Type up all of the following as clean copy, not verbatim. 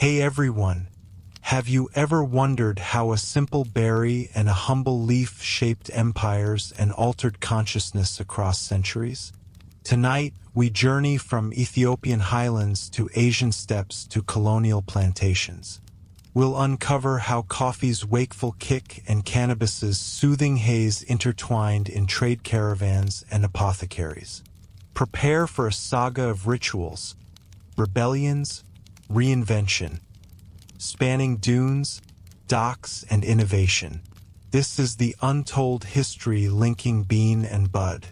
Hey everyone, have you ever wondered how a simple berry and a humble leaf shaped empires and altered consciousness across centuries? Tonight, we journey from Ethiopian highlands to Asian steppes to colonial plantations. We'll uncover how coffee's wakeful kick and cannabis's soothing haze intertwined in trade caravans and apothecaries. Prepare for a saga of rituals, rebellions, reinvention, spanning dunes, docks, and innovation. This is the untold history linking bean and bud.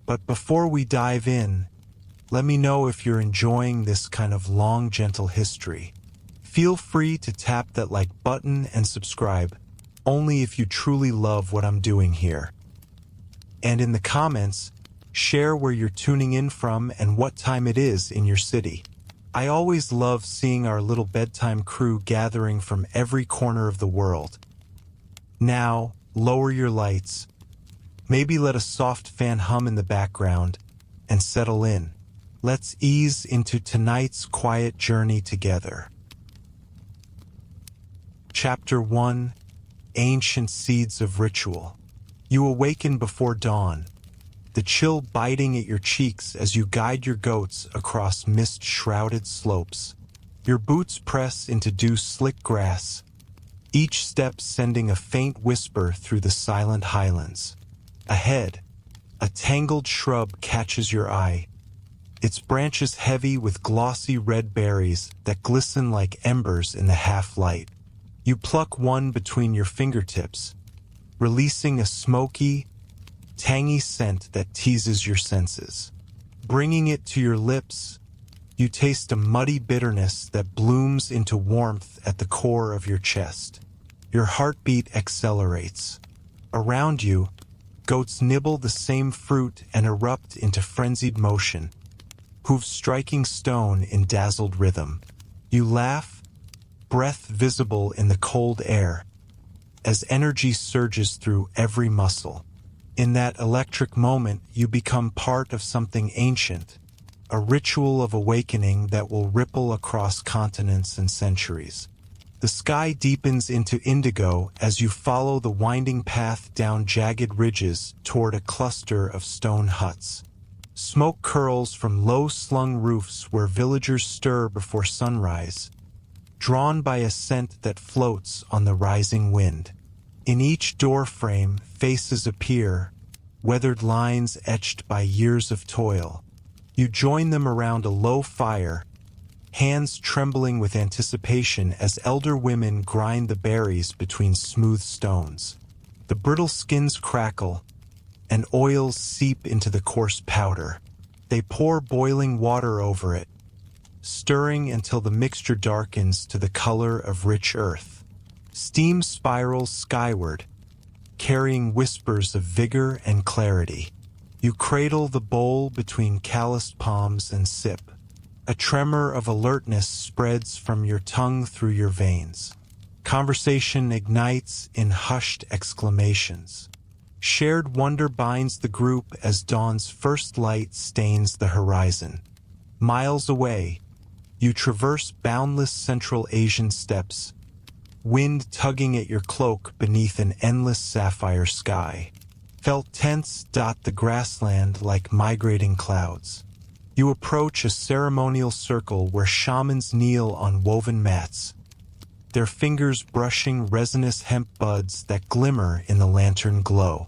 But before we dive in, let me know if you're enjoying this kind of long, gentle history. Feel free to tap that like button and subscribe, only if you truly love what I'm doing here. And in the comments, share where you're tuning in from and what time it is in your city. I always love seeing our little bedtime crew gathering from every corner of the world. Now, lower your lights. Maybe let a soft fan hum in the background and settle in. Let's ease into tonight's quiet journey together. Chapter 1: Ancient Seeds of Ritual. You awaken before dawn, the chill biting at your cheeks as you guide your goats across mist-shrouded slopes. Your boots press into dew-slick grass, each step sending a faint whisper through the silent highlands. Ahead, a tangled shrub catches your eye, its branches heavy with glossy red berries that glisten like embers in the half-light. You pluck one between your fingertips, releasing a smoky, tangy scent that teases your senses. Bringing it to your lips, you taste a muddy bitterness that blooms into warmth at the core of your chest. Your heartbeat accelerates. Around you, goats nibble the same fruit and erupt into frenzied motion, hooves striking stone in dazzled rhythm. You laugh, breath visible in the cold air, as energy surges through every muscle. In that electric moment, you become part of something ancient, a ritual of awakening that will ripple across continents and centuries. The sky deepens into indigo as you follow the winding path down jagged ridges toward a cluster of stone huts. Smoke curls from low-slung roofs where villagers stir before sunrise, drawn by a scent that floats on the rising wind. In each doorframe, faces appear, weathered lines etched by years of toil. You join them around a low fire, hands trembling with anticipation as elder women grind the berries between smooth stones. The brittle skins crackle, and oils seep into the coarse powder. They pour boiling water over it, stirring until the mixture darkens to the color of rich earth. Steam spirals skyward, carrying whispers of vigor and clarity. You cradle the bowl between calloused palms and sip. A tremor of alertness spreads from your tongue through your veins. Conversation ignites in hushed exclamations. Shared wonder binds the group as dawn's first light stains the horizon. Miles away, you traverse boundless Central Asian steppes, wind tugging at your cloak beneath an endless sapphire sky. Felt tents dot the grassland like migrating clouds. You approach a ceremonial circle where shamans kneel on woven mats, their fingers brushing resinous hemp buds that glimmer in the lantern glow.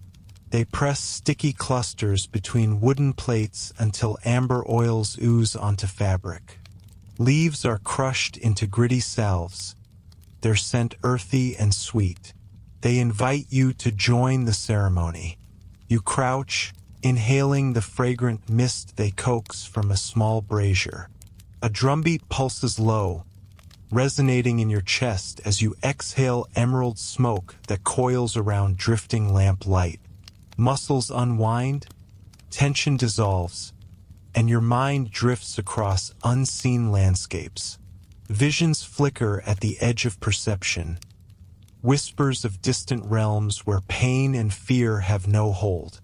They press sticky clusters between wooden plates until amber oils ooze onto fabric. Leaves are crushed into gritty salves, their scent earthy and sweet. They invite you to join the ceremony. You crouch, inhaling the fragrant mist they coax from a small brazier. A drumbeat pulses low, resonating in your chest as you exhale emerald smoke that coils around drifting lamp light. Muscles unwind, tension dissolves, and your mind drifts across unseen landscapes. Visions flicker at the edge of perception, whispers of distant realms where pain and fear have no hold.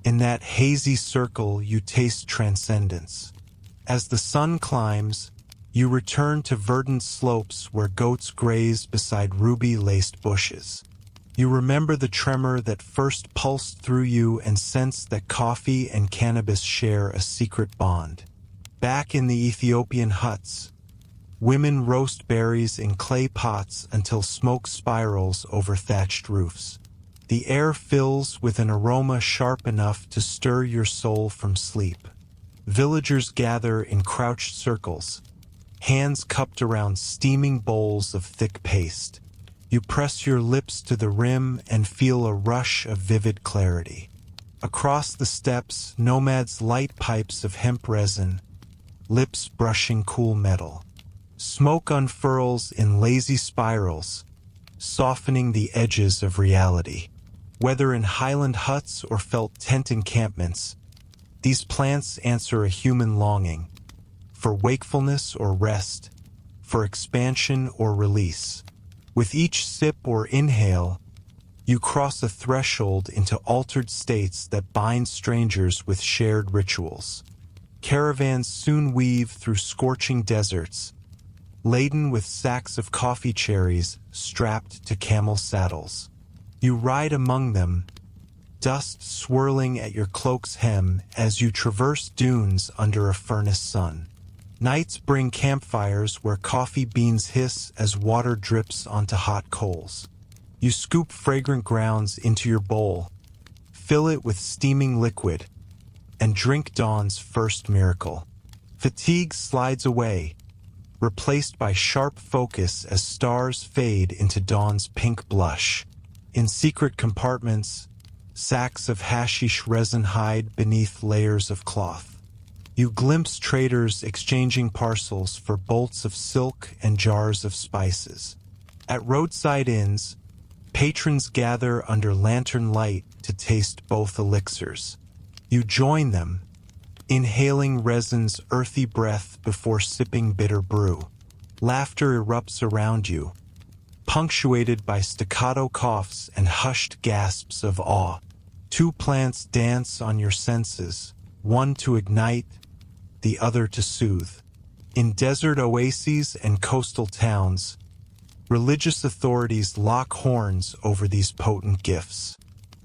In that hazy circle, you taste transcendence. As the sun climbs, You return to verdant slopes where goats graze beside ruby-laced bushes. You remember the tremor that first pulsed through you and sense that coffee and cannabis share a secret bond. Back in the Ethiopian huts, women roast berries in clay pots until smoke spirals over thatched roofs. The air fills with an aroma sharp enough to stir your soul from sleep. Villagers gather in crouched circles, hands cupped around steaming bowls of thick paste. You press your lips to the rim and feel a rush of vivid clarity. Across the steppes, nomads light pipes of hemp resin, lips brushing cool metal. Smoke unfurls in lazy spirals, softening the edges of reality. Whether in highland huts or felt tent encampments, these plants answer a human longing for wakefulness or rest, for expansion or release. With each sip or inhale, you cross a threshold into altered states that bind strangers with shared rituals. Caravans soon weave through scorching deserts, laden with sacks of coffee cherries strapped to camel saddles. You ride among them, dust swirling at your cloak's hem as you traverse dunes under a furnace sun. Nights bring campfires where coffee beans hiss as water drips onto hot coals. You scoop fragrant grounds into your bowl, fill it with steaming liquid, and drink dawn's first miracle. Fatigue slides away, replaced by sharp focus as stars fade into dawn's pink blush. In secret compartments, sacks of hashish resin hide beneath layers of cloth. You glimpse traders exchanging parcels for bolts of silk and jars of spices. At roadside inns, patrons gather under lantern light to taste both elixirs. You join them, inhaling resin's earthy breath before sipping bitter brew. Laughter erupts around you, punctuated by staccato coughs and hushed gasps of awe. Two plants dance on your senses, one to ignite, the other to soothe. In desert oases and coastal towns, religious authorities lock horns over these potent gifts.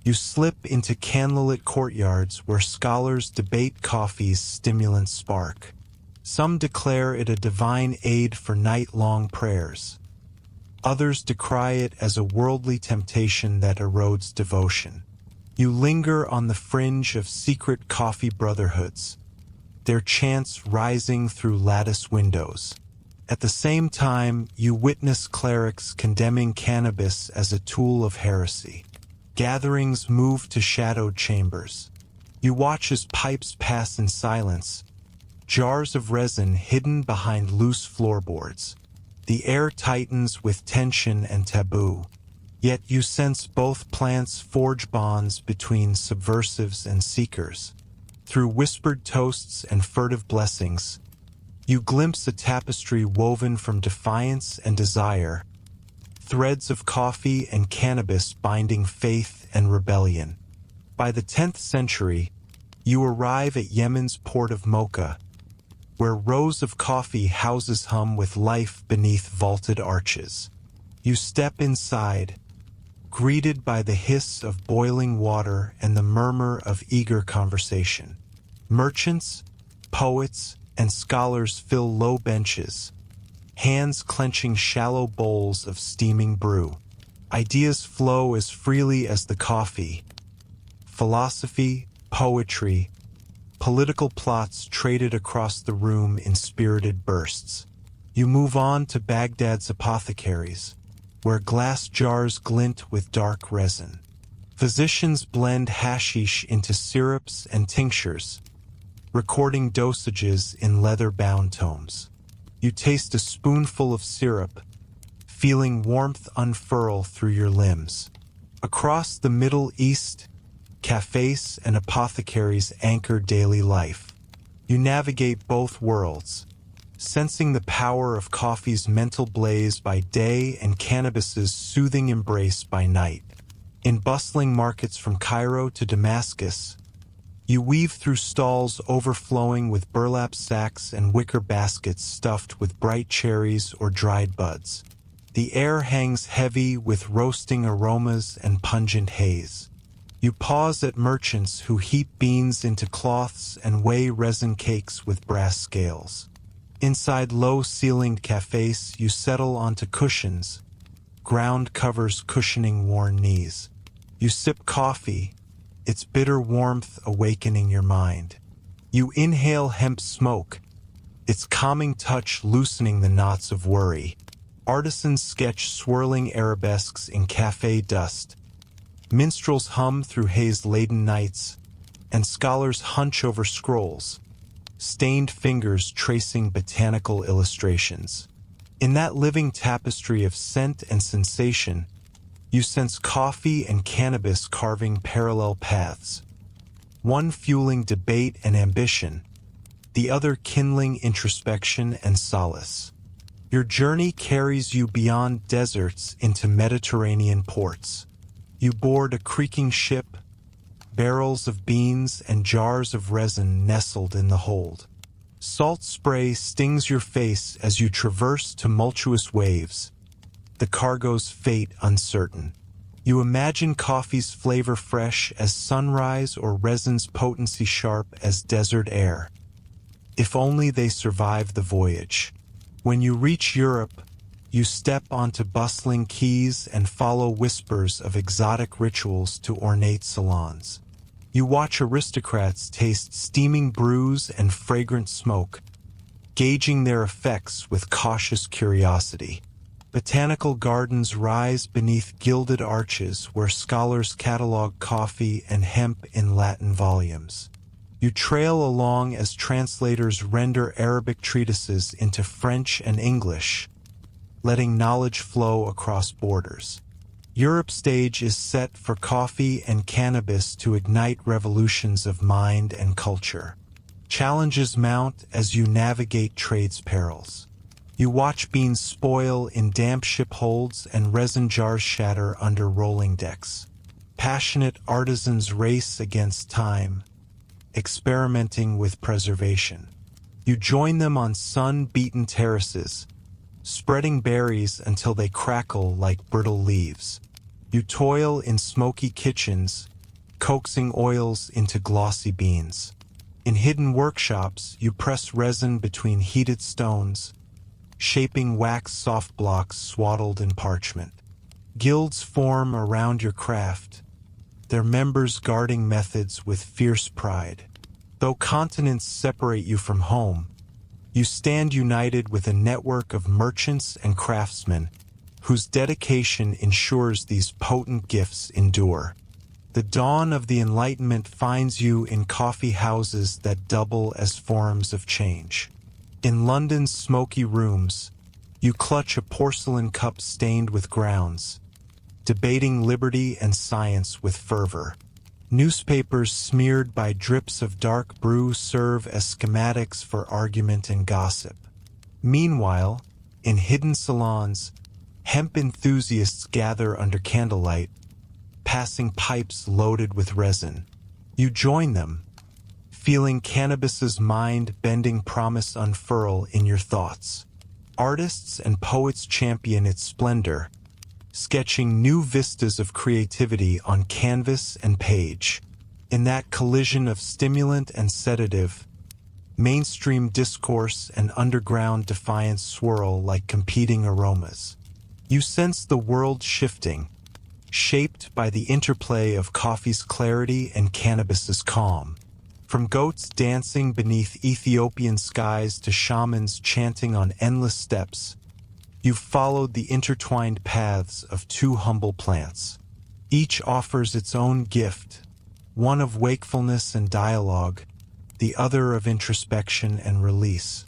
You slip into candlelit courtyards where scholars debate coffee's stimulant spark. Some declare it a divine aid for night-long prayers. Others decry it as a worldly temptation that erodes devotion. You linger on the fringe of secret coffee brotherhoods, their chants rising through lattice windows. At the same time, you witness clerics condemning cannabis as a tool of heresy. Gatherings move to shadowed chambers. You watch as pipes pass in silence, jars of resin hidden behind loose floorboards. The air tightens with tension and taboo, yet you sense both plants forge bonds between subversives and seekers. Through whispered toasts and furtive blessings, you glimpse a tapestry woven from defiance and desire, threads of coffee and cannabis binding faith and rebellion. By the 10th century, you arrive at Yemen's port of Mocha, where rows of coffee houses hum with life beneath vaulted arches. You step inside, greeted by the hiss of boiling water and the murmur of eager conversation. Merchants, poets, and scholars fill low benches, hands clenching shallow bowls of steaming brew. Ideas flow as freely as the coffee. Philosophy, poetry, political plots traded across the room in spirited bursts. You move on to Baghdad's apothecaries, where glass jars glint with dark resin. Physicians blend hashish into syrups and tinctures, recording dosages in leather-bound tomes. You taste a spoonful of syrup, feeling warmth unfurl through your limbs. Across the Middle East, cafes and apothecaries anchor daily life. You navigate both worlds, sensing the power of coffee's mental blaze by day and cannabis's soothing embrace by night. In bustling markets from Cairo to Damascus, You weave through stalls overflowing with burlap sacks and wicker baskets stuffed with bright cherries or dried buds. The air hangs heavy with roasting aromas and pungent haze. You pause at merchants who heap beans into cloths and weigh resin cakes with brass scales. Inside low-ceilinged cafes, you settle onto cushions, ground covers cushioning worn knees. You sip coffee, its bitter warmth awakening your mind. You inhale hemp smoke, its calming touch loosening the knots of worry. Artisans sketch swirling arabesques in cafe dust. Minstrels hum through haze-laden nights, and scholars hunch over scrolls, stained fingers tracing botanical illustrations. In that living tapestry of scent and sensation, you sense coffee and cannabis carving parallel paths, one fueling debate and ambition, the other kindling introspection and solace. Your journey carries you beyond deserts into Mediterranean ports. You board a creaking ship, barrels of beans and jars of resin nestled in the hold. Salt spray stings your face as you traverse tumultuous waves, the cargo's fate uncertain. You imagine coffee's flavor fresh as sunrise or resin's potency sharp as desert air. If only they survive the voyage. When you reach Europe, you step onto bustling quays and follow whispers of exotic rituals to ornate salons. You watch aristocrats taste steaming brews and fragrant smoke, gauging their effects with cautious curiosity. Botanical gardens rise beneath gilded arches where scholars catalog coffee and hemp in Latin volumes. You trail along as translators render Arabic treatises into French and English, letting knowledge flow across borders. Europe's stage is set for coffee and cannabis to ignite revolutions of mind and culture. Challenges mount as you navigate trade's perils. You watch beans spoil in damp ship holds and resin jars shatter under rolling decks. Passionate artisans race against time, experimenting with preservation. You join them on sun-beaten terraces, spreading berries until they crackle like brittle leaves. You toil in smoky kitchens, coaxing oils into glossy beans. In hidden workshops, you press resin between heated stones, shaping wax soft blocks swaddled in parchment. Guilds form around your craft, their members guarding methods with fierce pride. Though continents separate you from home, you stand united with a network of merchants and craftsmen whose dedication ensures these potent gifts endure. The dawn of the Enlightenment finds you in coffee houses that double as forums of change. In London's smoky rooms, you clutch a porcelain cup stained with grounds, debating liberty and science with fervor. Newspapers smeared by drips of dark brew serve as schematics for argument and gossip. Meanwhile, in hidden salons, hemp enthusiasts gather under candlelight, passing pipes loaded with resin. You join them, feeling cannabis's mind-bending promise unfurl in your thoughts. Artists and poets champion its splendor, sketching new vistas of creativity on canvas and page. In that collision of stimulant and sedative, mainstream discourse and underground defiance swirl like competing aromas. You sense the world shifting, shaped by the interplay of coffee's clarity and cannabis's calm. From goats dancing beneath Ethiopian skies to shamans chanting on endless steppes, you've followed the intertwined paths of two humble plants. Each offers its own gift, one of wakefulness and dialogue, the other of introspection and release.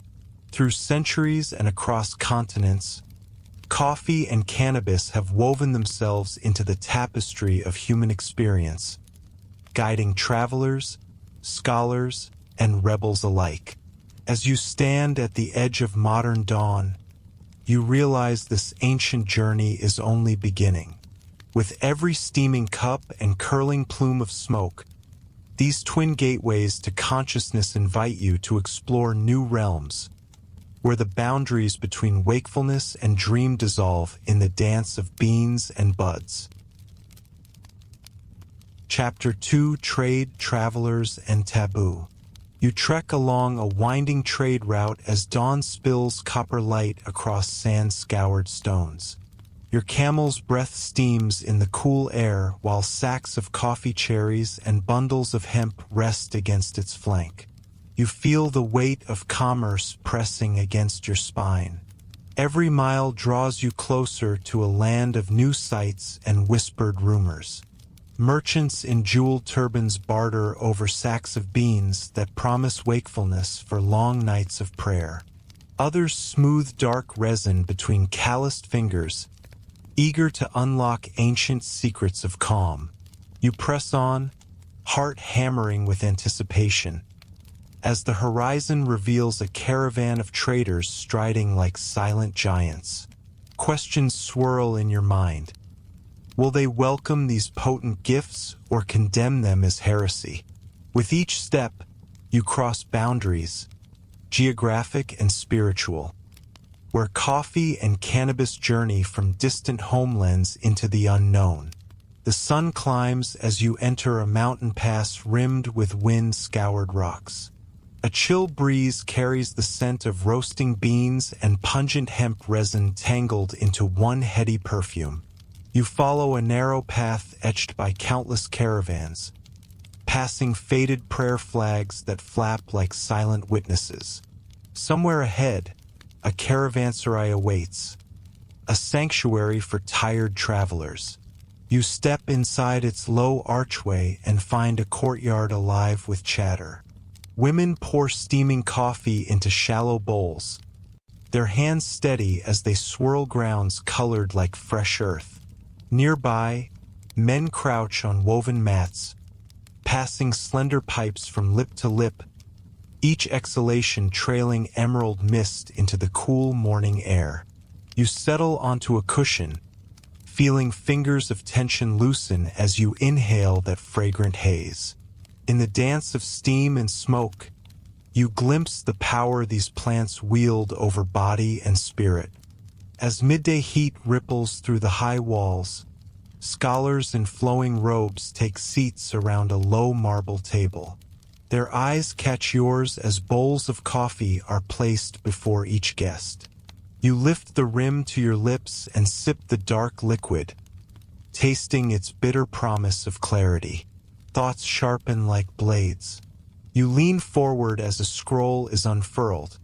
Through centuries and across continents, coffee and cannabis have woven themselves into the tapestry of human experience, guiding travelers, scholars, and rebels alike. As you stand at the edge of modern dawn, you realize this ancient journey is only beginning. With every steaming cup and curling plume of smoke, These twin gateways to consciousness invite you to explore new realms, where the boundaries between wakefulness and dream dissolve in the dance of beans and buds. Chapter 2: Trade, Travelers, and Taboo. You trek along a winding trade route as dawn spills copper light across sand-scoured stones. Your camel's breath steams in the cool air while sacks of coffee cherries and bundles of hemp rest against its flank. You feel the weight of commerce pressing against your spine. Every mile draws you closer to a land of new sights and whispered rumors. Merchants in jeweled turbans barter over sacks of beans that promise wakefulness for long nights of prayer. Others smooth dark resin between calloused fingers, eager to unlock ancient secrets of calm. You press on, heart hammering with anticipation, as the horizon reveals a caravan of traders striding like silent giants. Questions swirl in your mind. Will they welcome these potent gifts or condemn them as heresy? With each step, you cross boundaries, geographic and spiritual, where coffee and cannabis journey from distant homelands into the unknown. The sun climbs as you enter a mountain pass rimmed with wind-scoured rocks. A chill breeze carries the scent of roasting beans and pungent hemp resin tangled into one heady perfume. You follow a narrow path etched by countless caravans, passing faded prayer flags that flap like silent witnesses. Somewhere ahead, a caravanserai awaits, a sanctuary for tired travelers. You step inside its low archway and find a courtyard alive with chatter. Women pour steaming coffee into shallow bowls, their hands steady as they swirl grounds colored like fresh earth. Nearby, men crouch on woven mats, passing slender pipes from lip to lip, each exhalation trailing emerald mist into the cool morning air. You settle onto a cushion, feeling fingers of tension loosen as you inhale that fragrant haze. In the dance of steam and smoke, you glimpse the power these plants wield over body and spirit. As midday heat ripples through the high walls, scholars in flowing robes take seats around a low marble table. Their eyes catch yours as bowls of coffee are placed before each guest. You lift the rim to your lips and sip the dark liquid, tasting its bitter promise of clarity. Thoughts sharpen like blades. You lean forward as a scroll is unfurled,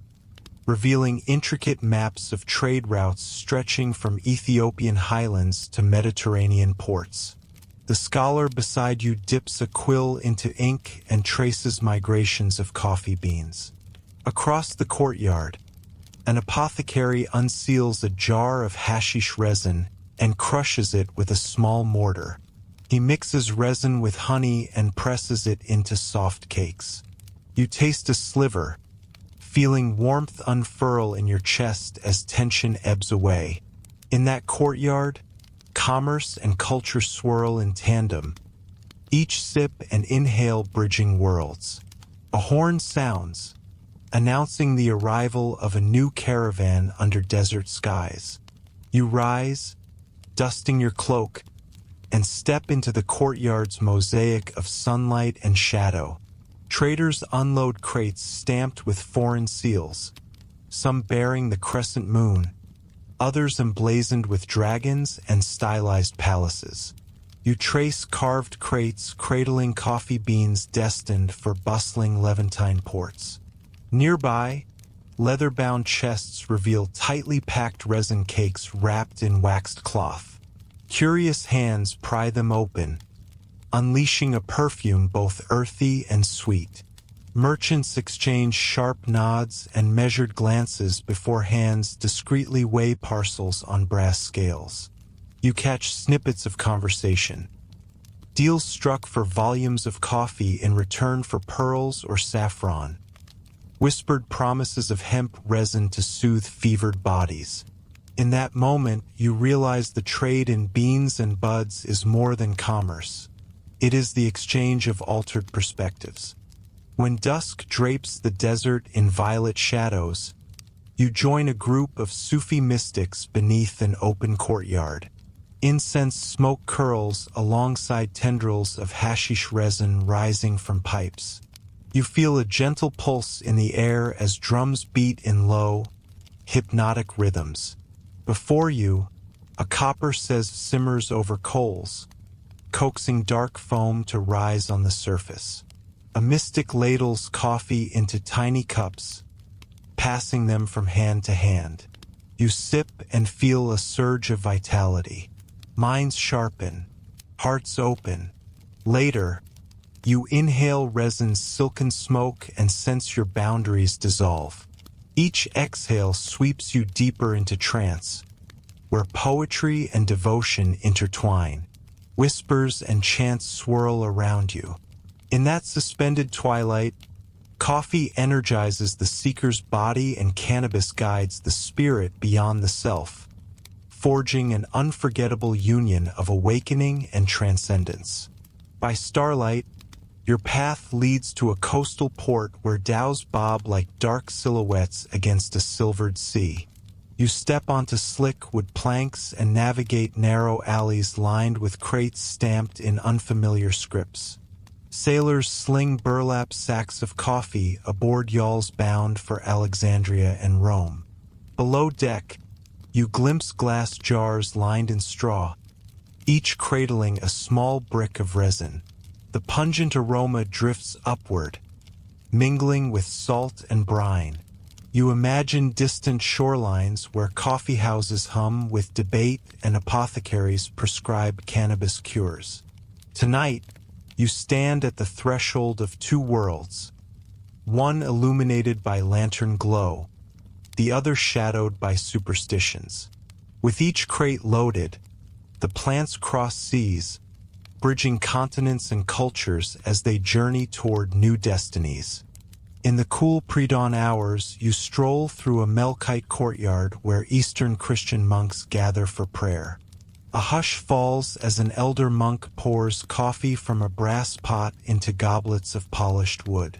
revealing intricate maps of trade routes stretching from Ethiopian highlands to Mediterranean ports. The scholar beside you dips a quill into ink and traces migrations of coffee beans. Across the courtyard, an apothecary unseals a jar of hashish resin and crushes it with a small mortar. He mixes resin with honey and presses it into soft cakes. You taste a sliver, feeling warmth unfurl in your chest as tension ebbs away. In that courtyard, commerce and culture swirl in tandem, each sip and inhale bridging worlds. A horn sounds, announcing the arrival of a new caravan under desert skies. You rise, dusting your cloak, and step into the courtyard's mosaic of sunlight and shadow. Traders unload crates stamped with foreign seals, some bearing the crescent moon, others emblazoned with dragons and stylized palaces. You trace carved crates cradling coffee beans destined for bustling Levantine ports. Nearby, leather-bound chests reveal tightly packed resin cakes wrapped in waxed cloth. Curious hands pry them open, unleashing a perfume both earthy and sweet. Merchants exchange sharp nods and measured glances before hands discreetly weigh parcels on brass scales. You catch snippets of conversation. Deals struck for volumes of coffee in return for pearls or saffron. Whispered promises of hemp resin to soothe fevered bodies. In that moment, you realize the trade in beans and buds is more than commerce. It is the exchange of altered perspectives. When dusk drapes the desert in violet shadows, you join a group of Sufi mystics beneath an open courtyard. Incense smoke curls alongside tendrils of hashish resin rising from pipes. You feel a gentle pulse in the air as drums beat in low, hypnotic rhythms. Before you, a copper says simmers over coals, coaxing dark foam to rise on the surface. A mystic ladles coffee into tiny cups, passing them from hand to hand. You sip and feel a surge of vitality. Minds sharpen, hearts open. Later, you inhale resin's silken smoke and sense your boundaries dissolve. Each exhale sweeps you deeper into trance, where poetry and devotion intertwine. Whispers and chants swirl around you. In that suspended twilight, coffee energizes the seeker's body and cannabis guides the spirit beyond the self, forging an unforgettable union of awakening and transcendence. By starlight, your path leads to a coastal port where dhows bob like dark silhouettes against a silvered sea. You step onto slick wood planks and navigate narrow alleys lined with crates stamped in unfamiliar scripts. Sailors sling burlap sacks of coffee aboard yawls bound for Alexandria and Rome. Below deck, you glimpse glass jars lined in straw, each cradling a small brick of resin. The pungent aroma drifts upward, mingling with salt and brine. You imagine distant shorelines where coffee houses hum with debate and apothecaries prescribe cannabis cures. Tonight, you stand at the threshold of two worlds, one illuminated by lantern glow, the other shadowed by superstitions. With each crate loaded, the plants cross seas, bridging continents and cultures as they journey toward new destinies. In the cool pre-dawn hours, you stroll through a Melkite courtyard where Eastern Christian monks gather for prayer. A hush falls as an elder monk pours coffee from a brass pot into goblets of polished wood.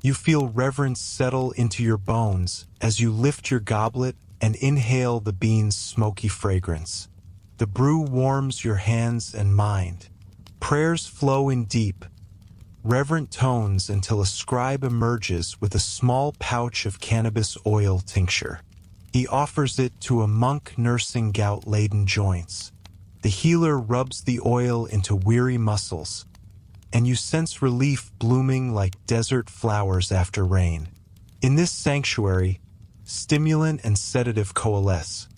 You feel reverence settle into your bones as you lift your goblet and inhale the bean's smoky fragrance. The brew warms your hands and mind. Prayers flow in deep, reverent tones until a scribe emerges with a small pouch of cannabis oil tincture. He offers it to a monk nursing gout-laden joints. The healer rubs the oil into weary muscles, and you sense relief blooming like desert flowers after rain. In this sanctuary, stimulant and sedative coalesce.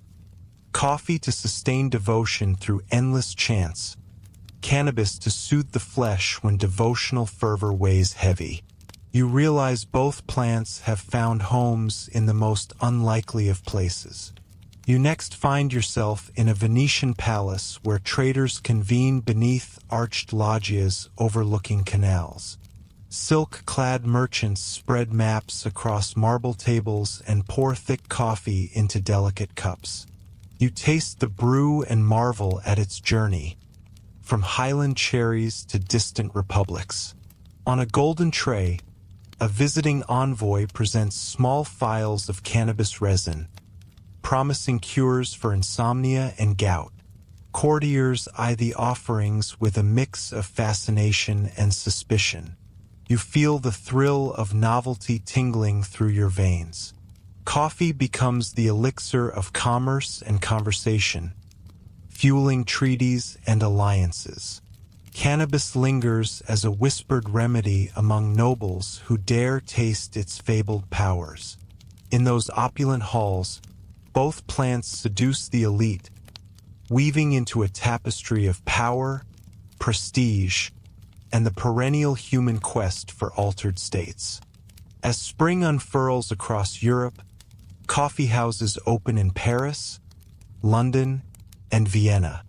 Coffee to sustain devotion through endless chants, cannabis to soothe the flesh when devotional fervor weighs heavy. You realize both plants have found homes in the most unlikely of places. You next find yourself in a Venetian palace where traders convene beneath arched loggias overlooking canals. Silk-clad merchants spread maps across marble tables and pour thick coffee into delicate cups. You taste the brew and marvel at its journey, from highland cherries to distant republics. On a golden tray, a visiting envoy presents small phials of cannabis resin, promising cures for insomnia and gout. Courtiers eye the offerings with a mix of fascination and suspicion. You feel the thrill of novelty tingling through your veins. Coffee becomes the elixir of commerce and conversation, fueling treaties and alliances. Cannabis lingers as a whispered remedy among nobles who dare taste its fabled powers. In those opulent halls, both plants seduce the elite, weaving into a tapestry of power, prestige, and the perennial human quest for altered states. As spring unfurls across Europe, coffee houses open in Paris, London, and Vienna.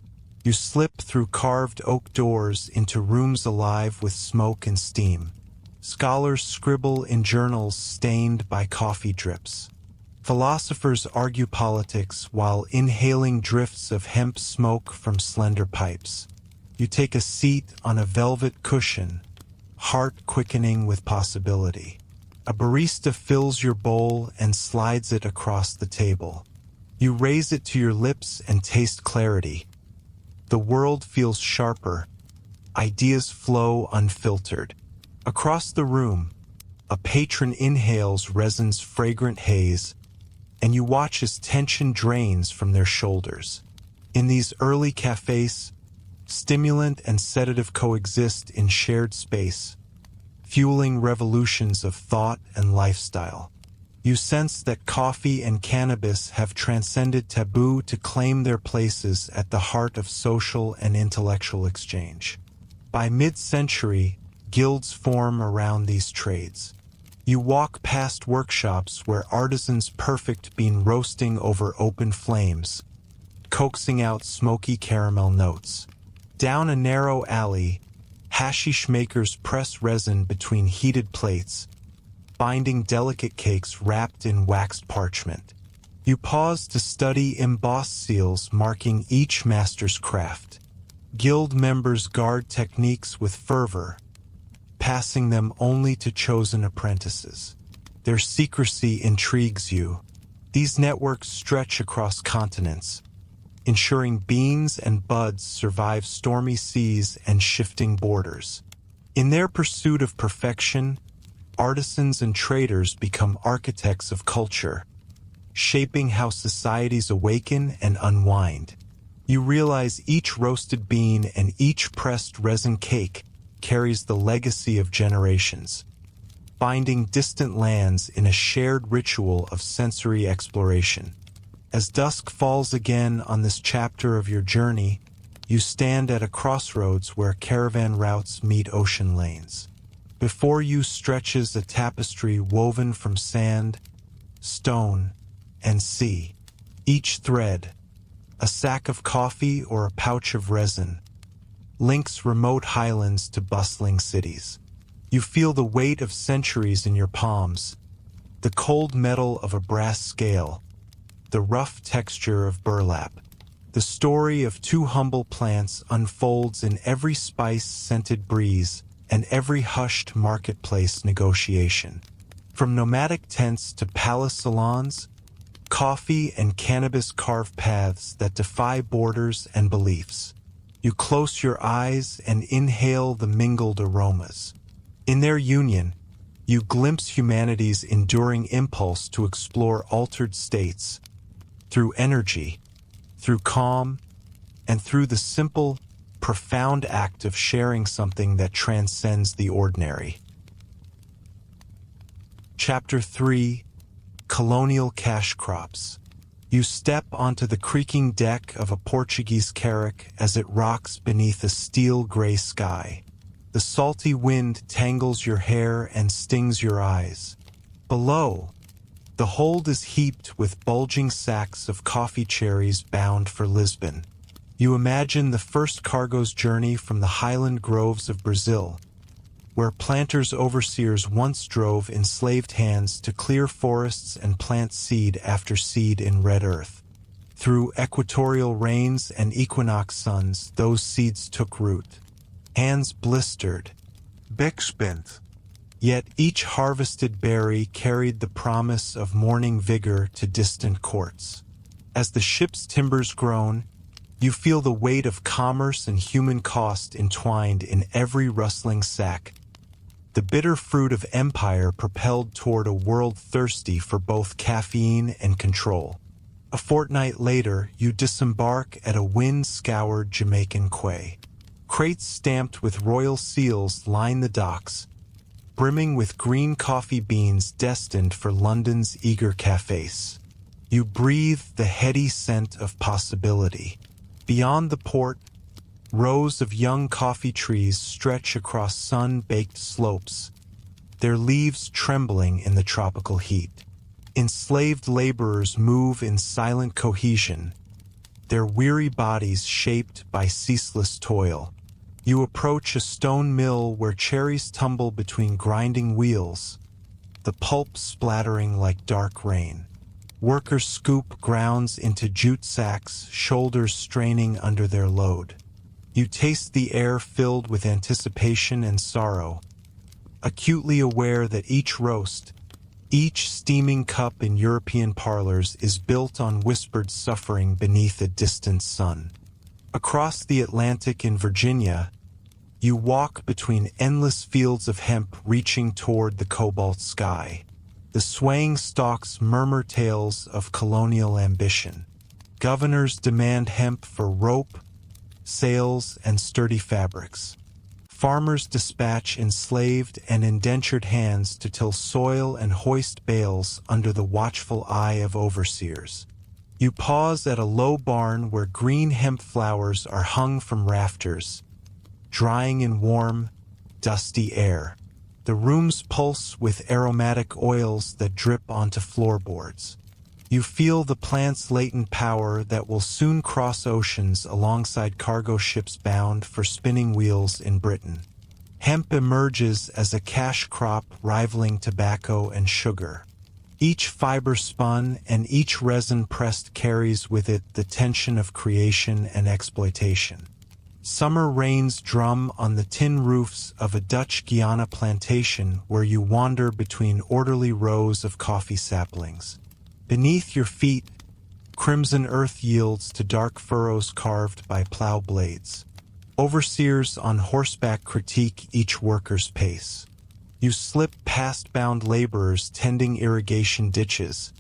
You slip through carved oak doors into rooms alive with smoke and steam. Scholars scribble in journals stained by coffee drips. Philosophers argue politics while inhaling drifts of hemp smoke from slender pipes. You take a seat on a velvet cushion, heart quickening with possibility. A barista fills your bowl and slides it across the table. You raise it to your lips and taste clarity. The world feels sharper. Ideas flow unfiltered. Across the room, a patron inhales resin's fragrant haze, and you watch as tension drains from their shoulders. In these early cafes, stimulant and sedative coexist in shared space, fueling revolutions of thought and lifestyle. You sense that coffee and cannabis have transcended taboo to claim their places at the heart of social and intellectual exchange. By mid-century, guilds form around these trades. You walk past workshops where artisans perfect bean roasting over open flames, coaxing out smoky caramel notes. Down a narrow alley, hashish makers press resin between heated plates, binding delicate cakes wrapped in waxed parchment. You pause to study embossed seals marking each master's craft. Guild members guard techniques with fervor, passing them only to chosen apprentices. Their secrecy intrigues you. These networks stretch across continents, ensuring beans and buds survive stormy seas and shifting borders. In their pursuit of perfection, artisans and traders become architects of culture, shaping how societies awaken and unwind. You realize each roasted bean and each pressed resin cake carries the legacy of generations, binding distant lands in a shared ritual of sensory exploration. As dusk falls again on this chapter of your journey, you stand at a crossroads where caravan routes meet ocean lanes. Before you stretches a tapestry woven from sand, stone, and sea. Each thread, a sack of coffee or a pouch of resin, links remote highlands to bustling cities. You feel the weight of centuries in your palms, the cold metal of a brass scale, the rough texture of burlap. The story of two humble plants unfolds in every spice-scented breeze and every hushed marketplace negotiation. From nomadic tents to palace salons, coffee and cannabis carve paths that defy borders and beliefs. You close your eyes and inhale the mingled aromas. In their union, you glimpse humanity's enduring impulse to explore altered states, through energy, through calm, and through the simple, profound act of sharing something that transcends the ordinary. Chapter 3: Colonial Cash Crops. You step onto the creaking deck of a Portuguese carrack as it rocks beneath a steel-gray sky. The salty wind tangles your hair and stings your eyes. Below, the hold is heaped with bulging sacks of coffee cherries bound for Lisbon. You imagine the first cargo's journey from the highland groves of Brazil, where planters' overseers once drove enslaved hands to clear forests and plant seed after seed in red earth. Through equatorial rains and equinox suns, those seeds took root. Hands blistered, beck spent. Yet each harvested berry carried the promise of morning vigor to distant courts. As the ship's timbers groan, you feel the weight of commerce and human cost entwined in every rustling sack. The bitter fruit of empire propelled toward a world thirsty for both caffeine and control. A fortnight later, you disembark at a wind-scoured Jamaican quay. Crates stamped with royal seals line the docks, brimming with green coffee beans destined for London's eager cafes. You breathe the heady scent of possibility. Beyond the port, rows of young coffee trees stretch across sun-baked slopes, their leaves trembling in the tropical heat. Enslaved laborers move in silent cohesion, their weary bodies shaped by ceaseless toil. You approach a stone mill where cherries tumble between grinding wheels, the pulp splattering like dark rain. Workers scoop grounds into jute sacks, shoulders straining under their load. You taste the air filled with anticipation and sorrow, acutely aware that each roast, each steaming cup in European parlors is built on whispered suffering beneath a distant sun. Across the Atlantic in Virginia, you walk between endless fields of hemp reaching toward the cobalt sky. The swaying stalks murmur tales of colonial ambition. Governors demand hemp for rope, sails, and sturdy fabrics. Farmers dispatch enslaved and indentured hands to till soil and hoist bales under the watchful eye of overseers. You pause at a low barn where green hemp flowers are hung from rafters, drying in warm, dusty air. The rooms pulse with aromatic oils that drip onto floorboards. You feel the plant's latent power that will soon cross oceans alongside cargo ships bound for spinning wheels in Britain. Hemp emerges as a cash crop rivaling tobacco and sugar. Each fiber spun and each resin pressed carries with it the tension of creation and exploitation. Summer rains drum on the tin roofs of a Dutch Guiana plantation where you wander between orderly rows of coffee saplings. Beneath your feet, crimson earth yields to dark furrows carved by plow blades. Overseers on horseback critique each worker's pace. You slip past bound laborers tending irrigation ditches,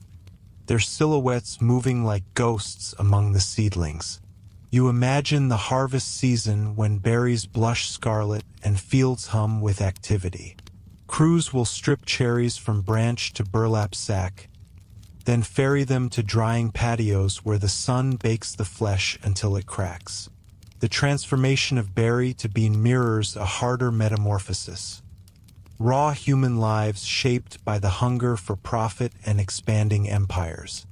their silhouettes moving like ghosts among the seedlings. You imagine the harvest season when berries blush scarlet and fields hum with activity. Crews will strip cherries from branch to burlap sack, then ferry them to drying patios where the sun bakes the flesh until it cracks. The transformation of berry to bean mirrors a harder metamorphosis. Raw human lives shaped by the hunger for profit and expanding empires.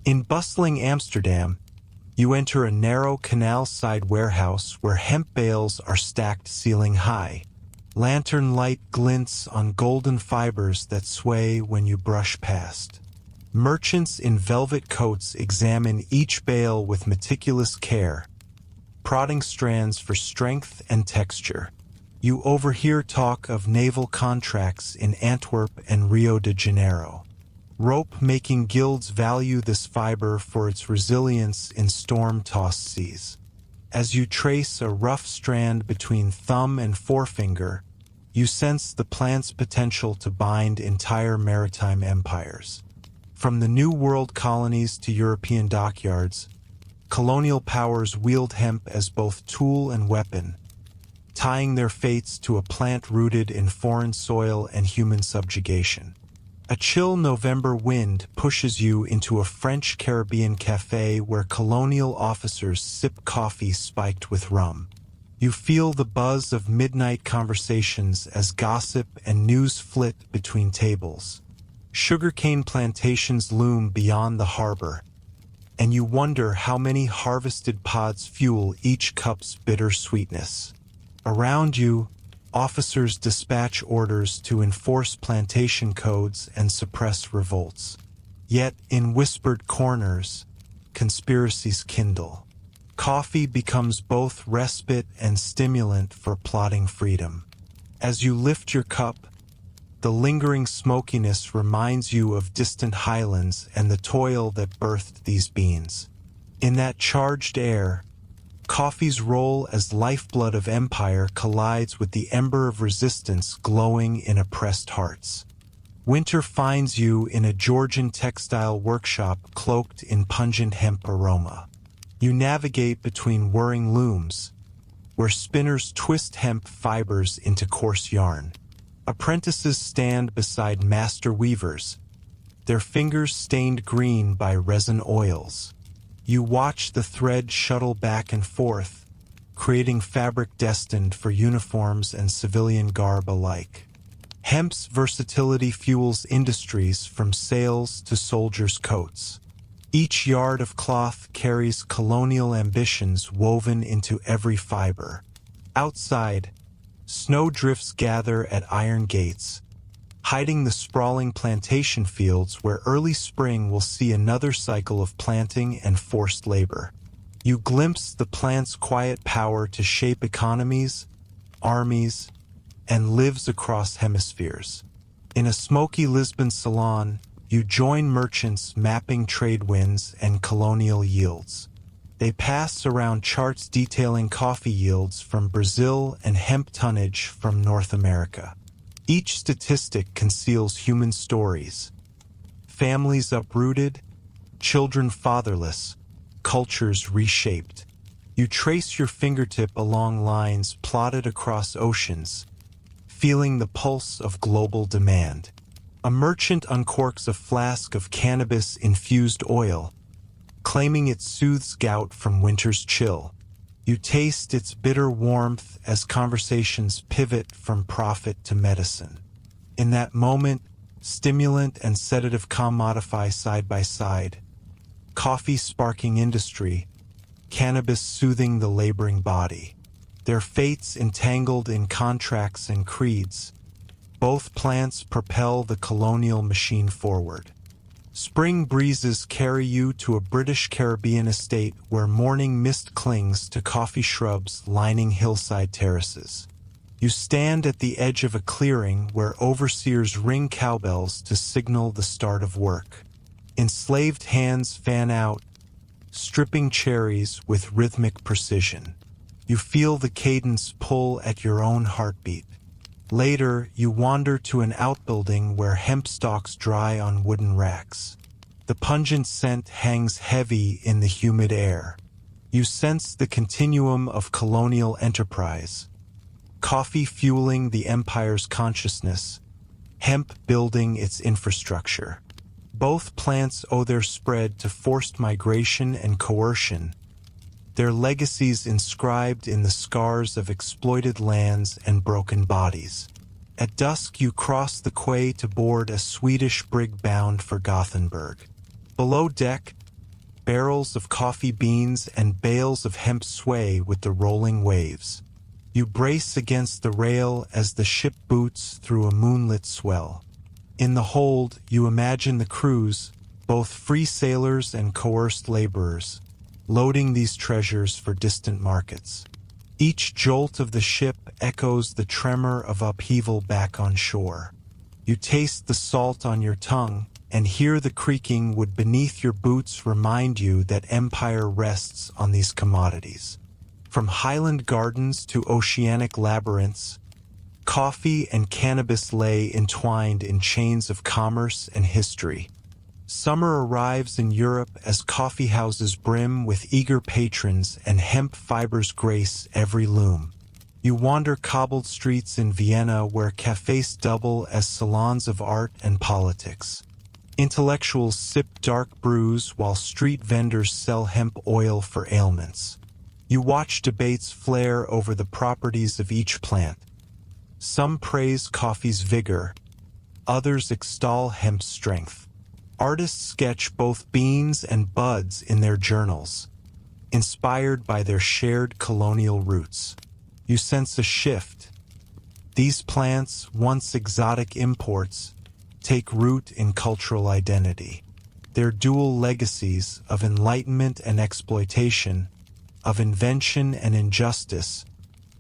In bustling Amsterdam, you enter a narrow canal-side warehouse where hemp bales are stacked ceiling high. Lantern light glints on golden fibers that sway when you brush past. Merchants in velvet coats examine each bale with meticulous care, prodding strands for strength and texture. You overhear talk of naval contracts in Antwerp and Rio de Janeiro. Rope-making guilds value this fiber for its resilience in storm-tossed seas. As you trace a rough strand between thumb and forefinger, you sense the plant's potential to bind entire maritime empires. From the New World colonies to European dockyards, colonial powers wield hemp as both tool and weapon, tying their fates to a plant rooted in foreign soil and human subjugation. A chill November wind pushes you into a French Caribbean cafe where colonial officers sip coffee spiked with rum. You feel the buzz of midnight conversations as gossip and news flit between tables. Sugarcane plantations loom beyond the harbor, and you wonder how many harvested pods fuel each cup's bitter sweetness. Around you, officers dispatch orders to enforce plantation codes and suppress revolts. Yet, in whispered corners, conspiracies kindle. Coffee becomes both respite and stimulant for plotting freedom. As you lift your cup, the lingering smokiness reminds you of distant highlands and the toil that birthed these beans. In that charged air, coffee's role as lifeblood of empire collides with the ember of resistance glowing in oppressed hearts. Winter finds you in a Georgian textile workshop cloaked in pungent hemp aroma. You navigate between whirring looms, where spinners twist hemp fibers into coarse yarn. Apprentices stand beside master weavers, their fingers stained green by resin oils. You watch the thread shuttle back and forth, creating fabric destined for uniforms and civilian garb alike. Hemp's versatility fuels industries from sails to soldiers' coats. Each yard of cloth carries colonial ambitions woven into every fiber. Outside, snowdrifts gather at iron gates, hiding the sprawling plantation fields where early spring will see another cycle of planting and forced labor. You glimpse the plant's quiet power to shape economies, armies, and lives across hemispheres. In a smoky Lisbon salon, you join merchants mapping trade winds and colonial yields. They pass around charts detailing coffee yields from Brazil and hemp tonnage from North America. Each statistic conceals human stories. Families uprooted, children fatherless, cultures reshaped. You trace your fingertip along lines plotted across oceans, feeling the pulse of global demand. A merchant uncorks a flask of cannabis-infused oil, claiming it soothes gout from winter's chill. You taste its bitter warmth as conversations pivot from profit to medicine. In that moment, stimulant and sedative commodify side by side. Coffee sparking industry, cannabis soothing the laboring body. Their fates entangled in contracts and creeds. Both plants propel the colonial machine forward. Spring breezes carry you to a British Caribbean estate where morning mist clings to coffee shrubs lining hillside terraces. You stand at the edge of a clearing where overseers ring cowbells to signal the start of work. Enslaved hands fan out, stripping cherries with rhythmic precision. You feel the cadence pull at your own heartbeat. Later, you wander to an outbuilding where hemp stalks dry on wooden racks. The pungent scent hangs heavy in the humid air. You sense the continuum of colonial enterprise. Coffee fueling the empire's consciousness, hemp building its infrastructure. Both plants owe their spread to forced migration and coercion, their legacies inscribed in the scars of exploited lands and broken bodies. At dusk you cross the quay to board a Swedish brig bound for Gothenburg. Below deck, barrels of coffee beans and bales of hemp sway with the rolling waves. You brace against the rail as the ship boots through a moonlit swell. In the hold, you imagine the crews, both free sailors and coerced laborers, loading these treasures for distant markets. Each jolt of the ship echoes the tremor of upheaval back on shore. You taste the salt on your tongue and hear the creaking wood beneath your boots remind you that empire rests on these commodities. From highland gardens to oceanic labyrinths, coffee and cannabis lay entwined in chains of commerce and history. Summer arrives in Europe as coffee houses brim with eager patrons and hemp fibers grace every loom. You wander cobbled streets in Vienna where cafes double as salons of art and politics. Intellectuals sip dark brews while street vendors sell hemp oil for ailments. You watch debates flare over the properties of each plant. Some praise coffee's vigor, others extol hemp's strength. Artists sketch both beans and buds in their journals, inspired by their shared colonial roots. You sense a shift. These plants, once exotic imports, take root in cultural identity. Their dual legacies of enlightenment and exploitation, of invention and injustice,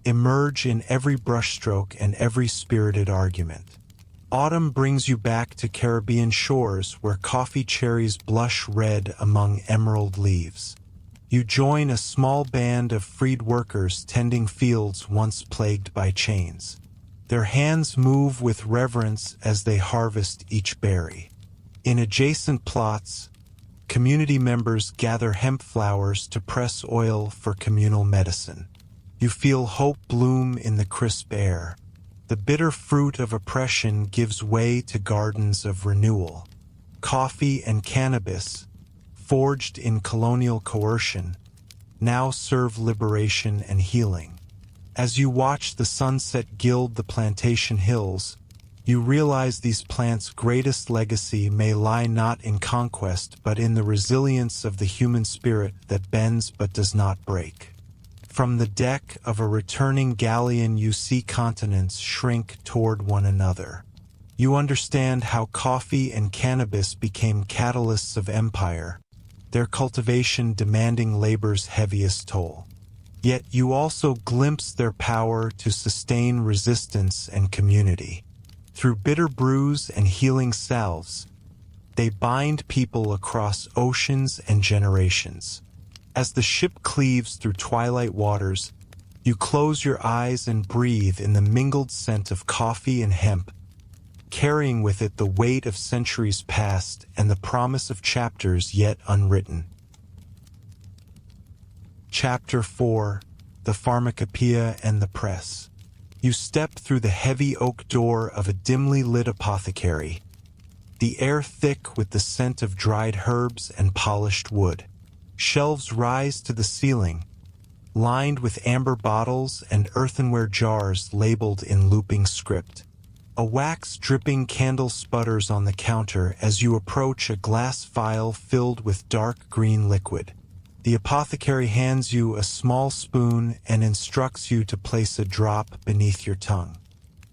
emerge in every brushstroke and every spirited argument. Autumn brings you back to Caribbean shores where coffee cherries blush red among emerald leaves. You join a small band of freed workers tending fields once plagued by chains. Their hands move with reverence as they harvest each berry. In adjacent plots, community members gather hemp flowers to press oil for communal medicine. You feel hope bloom in the crisp air. The bitter fruit of oppression gives way to gardens of renewal. Coffee and cannabis, forged in colonial coercion, now serve liberation and healing. As you watch the sunset gild the plantation hills, you realize these plants' greatest legacy may lie not in conquest but in the resilience of the human spirit that bends but does not break. From the deck of a returning galleon you see continents shrink toward one another. You understand how coffee and cannabis became catalysts of empire, their cultivation demanding labor's heaviest toll. Yet you also glimpse their power to sustain resistance and community. Through bitter brews and healing salves, they bind people across oceans and generations. As the ship cleaves through twilight waters, you close your eyes and breathe in the mingled scent of coffee and hemp, carrying with it the weight of centuries past and the promise of chapters yet unwritten. Chapter 4: The Pharmacopoeia and the Press. You step through the heavy oak door of a dimly lit apothecary, the air thick with the scent of dried herbs and polished wood. Shelves rise to the ceiling, lined with amber bottles and earthenware jars labeled in looping script. A wax-dripping candle sputters on the counter as you approach a glass vial filled with dark green liquid. The apothecary hands you a small spoon and instructs you to place a drop beneath your tongue.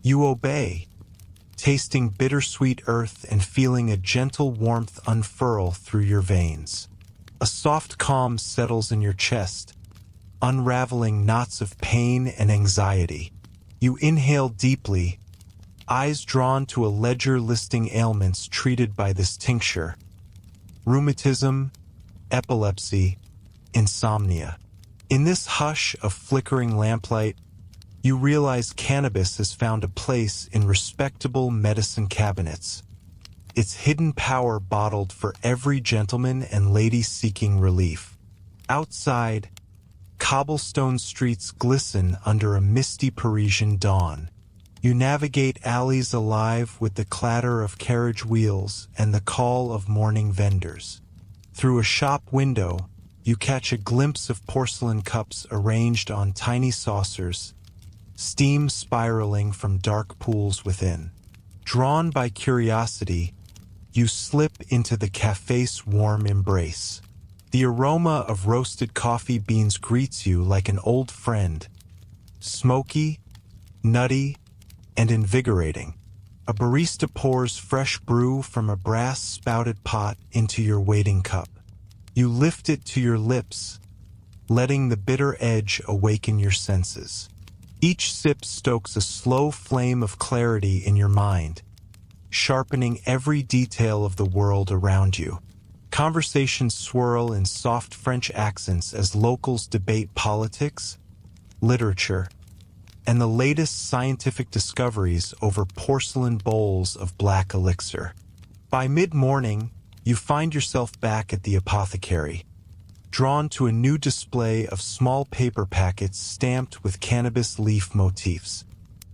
You obey, tasting bittersweet earth and feeling a gentle warmth unfurl through your veins. A soft calm settles in your chest, unraveling knots of pain and anxiety. You inhale deeply, eyes drawn to a ledger listing ailments treated by this tincture: rheumatism, epilepsy, insomnia. In this hush of flickering lamplight, you realize cannabis has found a place in respectable medicine cabinets, its hidden power bottled for every gentleman and lady seeking relief. Outside, cobblestone streets glisten under a misty Parisian dawn. You navigate alleys alive with the clatter of carriage wheels and the call of morning vendors. Through a shop window, you catch a glimpse of porcelain cups arranged on tiny saucers, steam spiraling from dark pools within. Drawn by curiosity, you slip into the cafe's warm embrace. The aroma of roasted coffee beans greets you like an old friend, smoky, nutty, and invigorating. A barista pours fresh brew from a brass-spouted pot into your waiting cup. You lift it to your lips, letting the bitter edge awaken your senses. Each sip stokes a slow flame of clarity in your mind, sharpening every detail of the world around you. Conversations swirl in soft French accents as locals debate politics, literature, and the latest scientific discoveries over porcelain bowls of black elixir. By mid-morning, you find yourself back at the apothecary, drawn to a new display of small paper packets stamped with cannabis leaf motifs.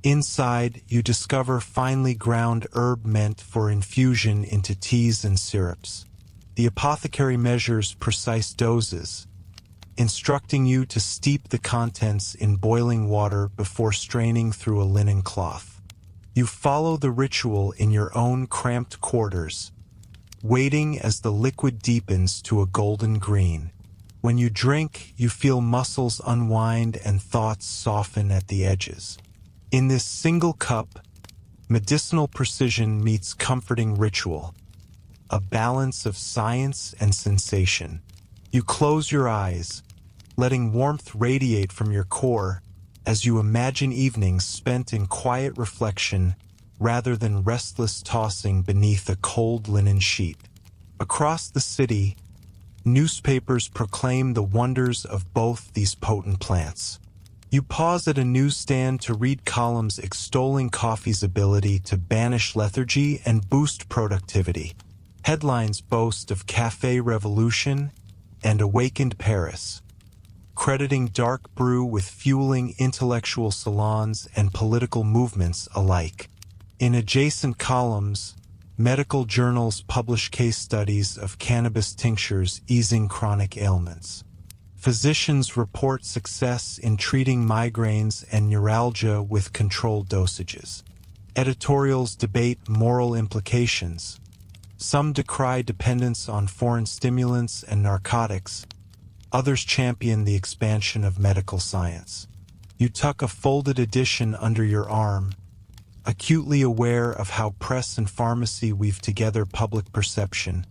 Inside, you discover finely ground herb meant for infusion into teas and syrups. The apothecary measures precise doses, instructing you to steep the contents in boiling water before straining through a linen cloth. You follow the ritual in your own cramped quarters, waiting as the liquid deepens to a golden green. When you drink, you feel muscles unwind and thoughts soften at the edges. In this single cup, medicinal precision meets comforting ritual, a balance of science and sensation. You close your eyes, letting warmth radiate from your core as you imagine evenings spent in quiet reflection rather than restless tossing beneath a cold linen sheet. Across the city, newspapers proclaim the wonders of both these potent plants. You pause at a newsstand to read columns extolling coffee's ability to banish lethargy and boost productivity. Headlines boast of cafe revolution and awakened Paris, crediting dark brew with fueling intellectual salons and political movements alike. In adjacent columns, medical journals publish case studies of cannabis tinctures easing chronic ailments. Physicians report success in treating migraines and neuralgia with controlled dosages. Editorials debate moral implications. Some decry dependence on foreign stimulants and narcotics. Others champion the expansion of medical science. You tuck a folded edition under your arm, acutely aware of how press and pharmacy weave together public perception,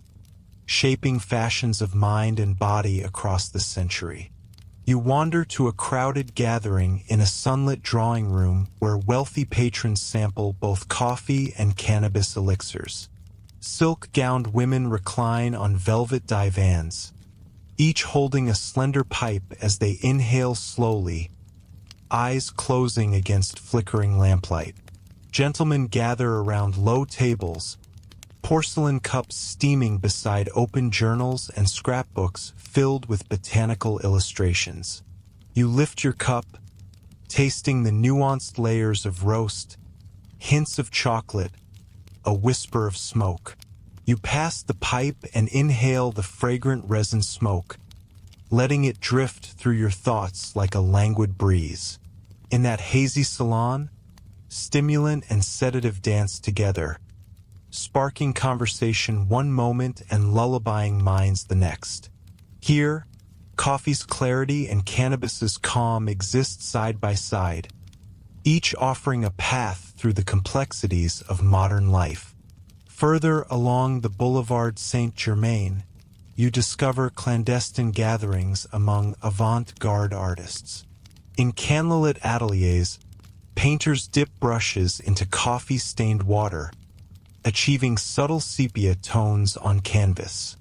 shaping fashions of mind and body across the century. You wander to a crowded gathering in a sunlit drawing room where wealthy patrons sample both coffee and cannabis elixirs. Silk-gowned women recline on velvet divans, each holding a slender pipe as they inhale slowly, eyes closing against flickering lamplight. Gentlemen gather around low tables, porcelain cups steaming beside open journals and scrapbooks filled with botanical illustrations. You lift your cup, tasting the nuanced layers of roast, hints of chocolate, a whisper of smoke. You pass the pipe and inhale the fragrant resin smoke, letting it drift through your thoughts like a languid breeze. In that hazy salon, stimulant and sedative dance together, sparking conversation one moment and lullabying minds the next. Here, coffee's clarity and cannabis's calm exist side by side, each offering a path through the complexities of modern life. Further along the Boulevard Saint-Germain, you discover clandestine gatherings among avant-garde artists. In candlelit ateliers, painters dip brushes into coffee-stained water, achieving subtle sepia tones on canvas.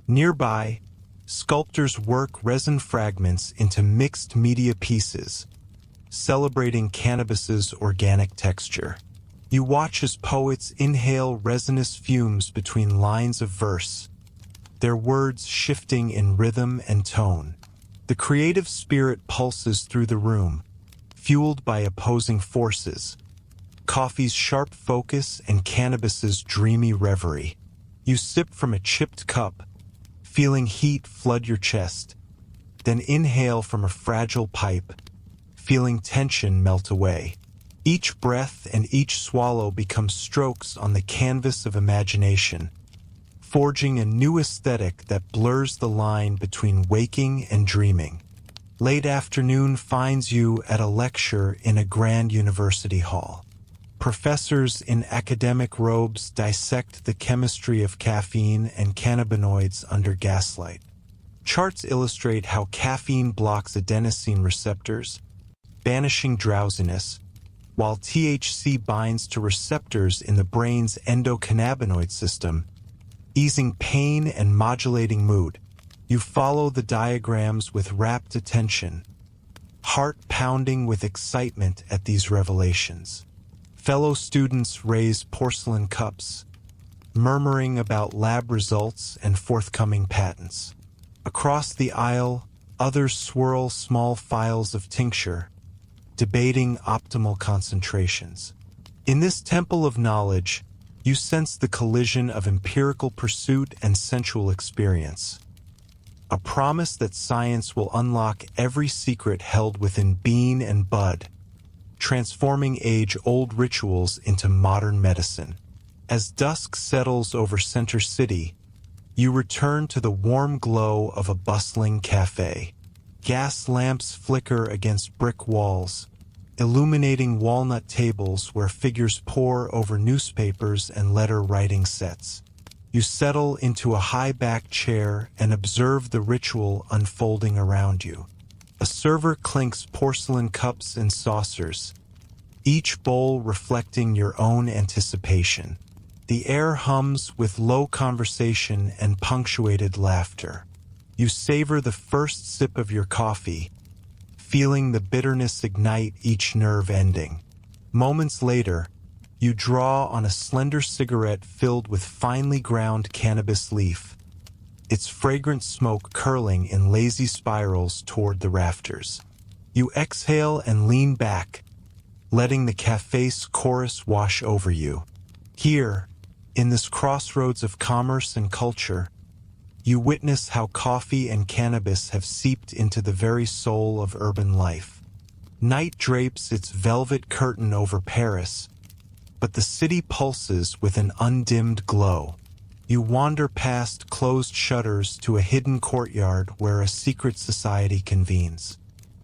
Nearby, sculptors work resin fragments into mixed media pieces, celebrating cannabis's organic texture. You watch as poets inhale resinous fumes between lines of verse, their words shifting in rhythm and tone. The creative spirit pulses through the room, fueled by opposing forces, coffee's sharp focus and cannabis's dreamy reverie. You sip from a chipped cup, feeling heat flood your chest, then inhale from a fragile pipe, feeling tension melt away. Each breath and each swallow become strokes on the canvas of imagination, forging a new aesthetic that blurs the line between waking and dreaming. Late afternoon finds you at a lecture in a grand university hall. Professors in academic robes dissect the chemistry of caffeine and cannabinoids under gaslight. Charts illustrate how caffeine blocks adenosine receptors, banishing drowsiness, while THC binds to receptors in the brain's endocannabinoid system, easing pain and modulating mood. You follow the diagrams with rapt attention, heart pounding with excitement at these revelations. Fellow students raise porcelain cups, murmuring about lab results and forthcoming patents. Across the aisle, others swirl small phials of tincture, debating optimal concentrations. In this temple of knowledge, you sense the collision of empirical pursuit and sensual experience, a promise that science will unlock every secret held within bean and bud, transforming age-old rituals into modern medicine. As dusk settles over Center City, you return to the warm glow of a bustling cafe. Gas lamps flicker against brick walls, illuminating walnut tables where figures pore over newspapers and letter-writing sets. You settle into a high-backed chair and observe the ritual unfolding around you. A server clinks porcelain cups and saucers, each bowl reflecting your own anticipation. The air hums with low conversation and punctuated laughter. You savor the first sip of your coffee, feeling the bitterness ignite each nerve ending. Moments later, you draw on a slender cigarette filled with finely ground cannabis leaf, its fragrant smoke curling in lazy spirals toward the rafters. You exhale and lean back, letting the cafe's chorus wash over you. Here, in this crossroads of commerce and culture, you witness how coffee and cannabis have seeped into the very soul of urban life. Night drapes its velvet curtain over Paris, but the city pulses with an undimmed glow. You wander past closed shutters to a hidden courtyard where a secret society convenes.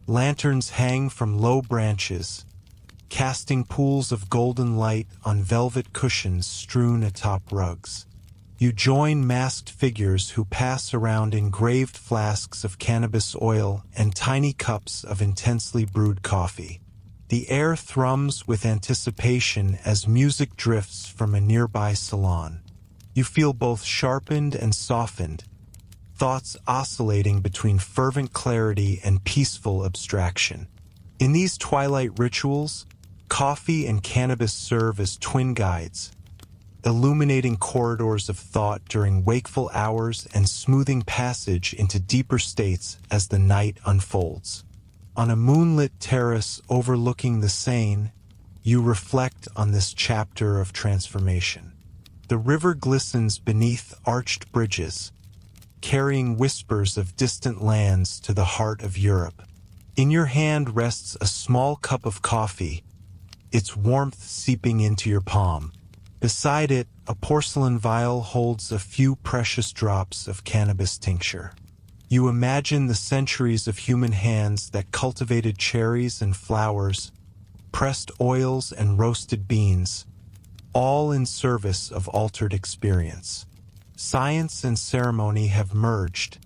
Lanterns hang from low branches, casting pools of golden light on velvet cushions strewn atop rugs. You join masked figures who pass around engraved flasks of cannabis oil and tiny cups of intensely brewed coffee. The air thrums with anticipation as music drifts from a nearby salon. You feel both sharpened and softened, thoughts oscillating between fervent clarity and peaceful abstraction. In these twilight rituals, coffee and cannabis serve as twin guides, illuminating corridors of thought during wakeful hours and smoothing passage into deeper states as the night unfolds. On a moonlit terrace overlooking the Seine, you reflect on this chapter of transformation. The river glistens beneath arched bridges, carrying whispers of distant lands to the heart of Europe. In your hand rests a small cup of coffee, its warmth seeping into your palm. Beside it, a porcelain vial holds a few precious drops of cannabis tincture. You imagine the centuries of human hands that cultivated cherries and flowers, pressed oils and roasted beans, all in service of altered experience. Science and ceremony have merged,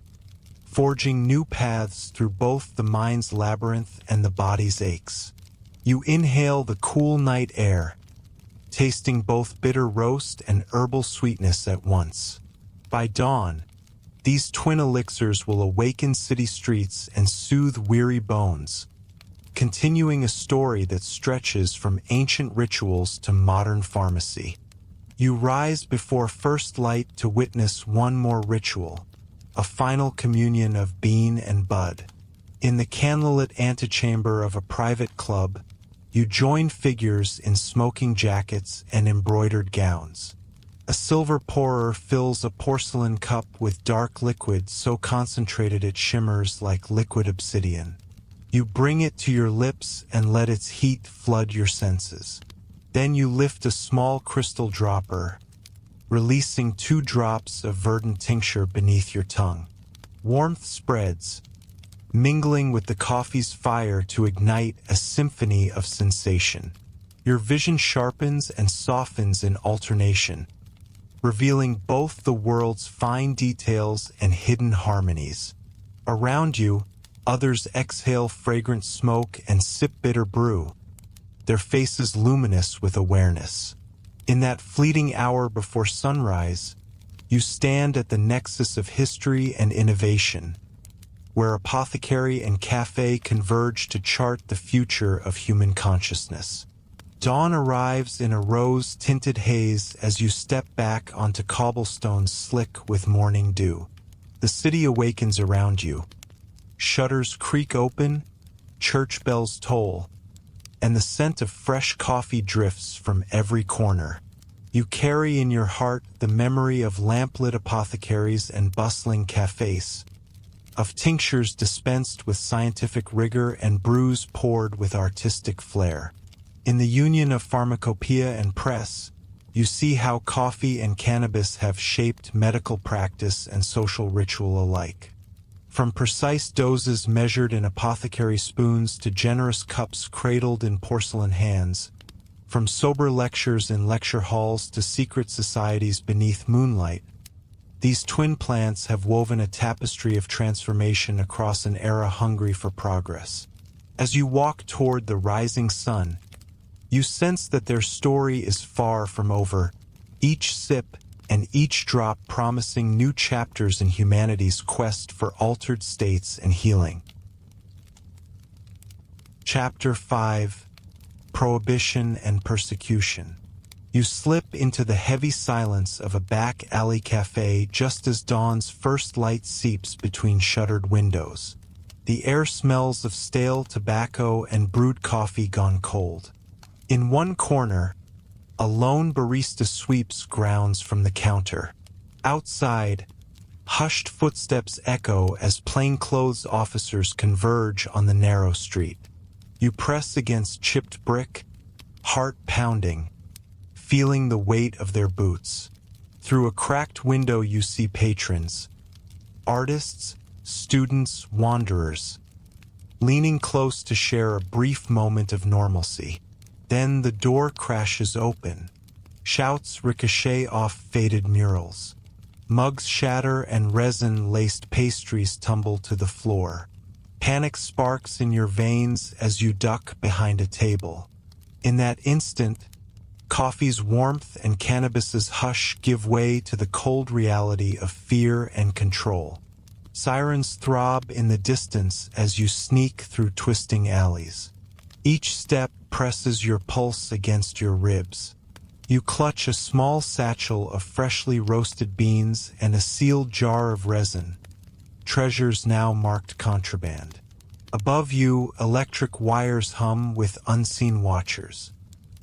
forging new paths through both the mind's labyrinth and the body's aches. You inhale the cool night air, tasting both bitter roast and herbal sweetness at once. By dawn, these twin elixirs will awaken city streets and soothe weary bones, continuing a story that stretches from ancient rituals to modern pharmacy. You rise before first light to witness one more ritual, a final communion of bean and bud. In the candlelit antechamber of a private club, you join figures in smoking jackets and embroidered gowns. A silver pourer fills a porcelain cup with dark liquid so concentrated it shimmers like liquid obsidian. You bring it to your lips and let its heat flood your senses. Then you lift a small crystal dropper, releasing 2 drops of verdant tincture beneath your tongue. Warmth spreads, mingling with the coffee's fire to ignite a symphony of sensation. Your vision sharpens and softens in alternation, revealing both the world's fine details and hidden harmonies. Around you, others exhale fragrant smoke and sip bitter brew, their faces luminous with awareness. In that fleeting hour before sunrise, you stand at the nexus of history and innovation, where apothecary and cafe converge to chart the future of human consciousness. Dawn arrives in a rose-tinted haze as you step back onto cobblestones slick with morning dew. The city awakens around you. Shutters creak open, church bells toll, and the scent of fresh coffee drifts from every corner. You carry in your heart the memory of lamplit apothecaries and bustling cafes, of tinctures dispensed with scientific rigor and brews poured with artistic flair. In the union of pharmacopoeia and press, you see how coffee and cannabis have shaped medical practice and social ritual alike. From precise doses measured in apothecary spoons to generous cups cradled in porcelain hands, from sober lectures in lecture halls to secret societies beneath moonlight, these twin plants have woven a tapestry of transformation across an era hungry for progress. As you walk toward the rising sun, you sense that their story is far from over, each sip and each drop promising new chapters in humanity's quest for altered states and healing. Chapter 5: Prohibition and Persecution. You slip into the heavy silence of a back alley cafe just as dawn's first light seeps between shuttered windows. The air smells of stale tobacco and brewed coffee gone cold. In one corner, a lone barista sweeps grounds from the counter. Outside, hushed footsteps echo as plainclothes officers converge on the narrow street. You press against chipped brick, heart pounding, feeling the weight of their boots. Through a cracked window you see patrons, artists, students, wanderers, leaning close to share a brief moment of normalcy. Then the door crashes open. Shouts ricochet off faded murals. Mugs shatter and resin-laced pastries tumble to the floor. Panic sparks in your veins as you duck behind a table. In that instant, coffee's warmth and cannabis's hush give way to the cold reality of fear and control. Sirens throb in the distance as you sneak through twisting alleys. Each step presses your pulse against your ribs. You clutch a small satchel of freshly roasted beans and a sealed jar of resin, treasures now marked contraband. Above you, electric wires hum with unseen watchers.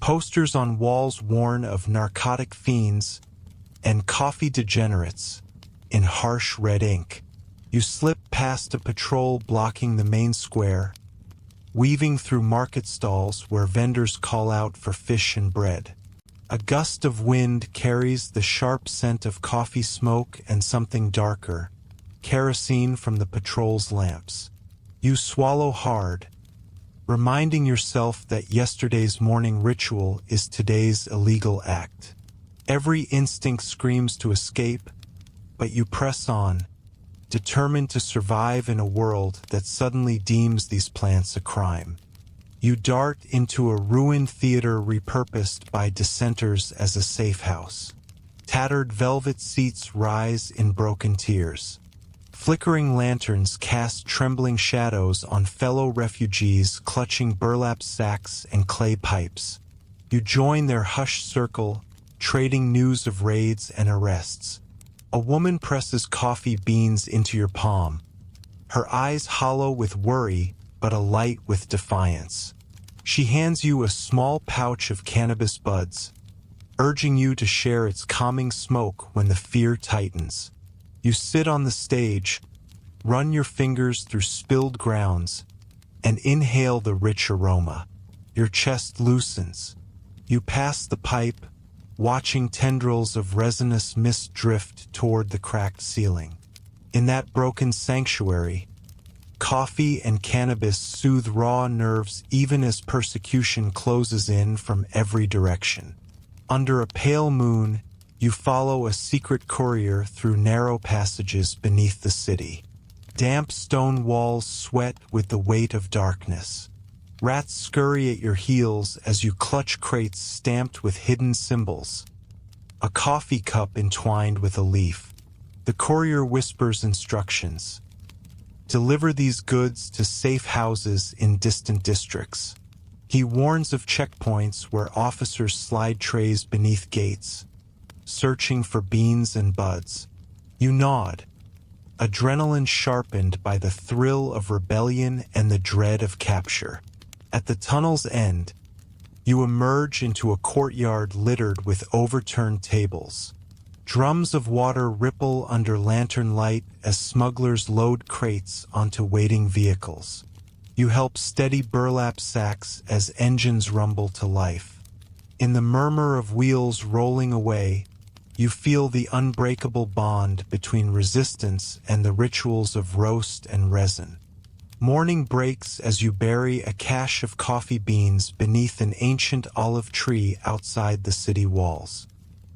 Posters on walls warn of narcotic fiends and coffee degenerates in harsh red ink. You slip past a patrol blocking the main square, weaving through market stalls where vendors call out for fish and bread. A gust of wind carries the sharp scent of coffee smoke and something darker, kerosene from the patrol's lamps. You swallow hard, reminding yourself that yesterday's morning ritual is today's illegal act. Every instinct screams to escape, but you press on, determined to survive in a world that suddenly deems these plants a crime. You dart into a ruined theater repurposed by dissenters as a safe house. Tattered velvet seats rise in broken tiers. Flickering lanterns cast trembling shadows on fellow refugees clutching burlap sacks and clay pipes. You join their hushed circle, trading news of raids and arrests. A woman presses coffee beans into your palm, her eyes hollow with worry but alight with defiance. She hands you a small pouch of cannabis buds, urging you to share its calming smoke when the fear tightens. You sit on the stage, run your fingers through spilled grounds, and inhale the rich aroma. Your chest loosens. You pass the pipe, watching tendrils of resinous mist drift toward the cracked ceiling. In that broken sanctuary, coffee and cannabis soothe raw nerves even as persecution closes in from every direction. Under a pale moon, you follow a secret courier through narrow passages beneath the city. Damp stone walls sweat with the weight of darkness. Rats scurry at your heels as you clutch crates stamped with hidden symbols. A coffee cup entwined with a leaf. The courier whispers instructions. Deliver these goods to safe houses in distant districts. He warns of checkpoints where officers slide trays beneath gates, searching for beans and buds. You nod, adrenaline sharpened by the thrill of rebellion and the dread of capture. At the tunnel's end, you emerge into a courtyard littered with overturned tables. Drums of water ripple under lantern light as smugglers load crates onto waiting vehicles. You help steady burlap sacks as engines rumble to life. In the murmur of wheels rolling away, you feel the unbreakable bond between resistance and the rituals of roast and resin. Morning breaks as you bury a cache of coffee beans beneath an ancient olive tree outside the city walls.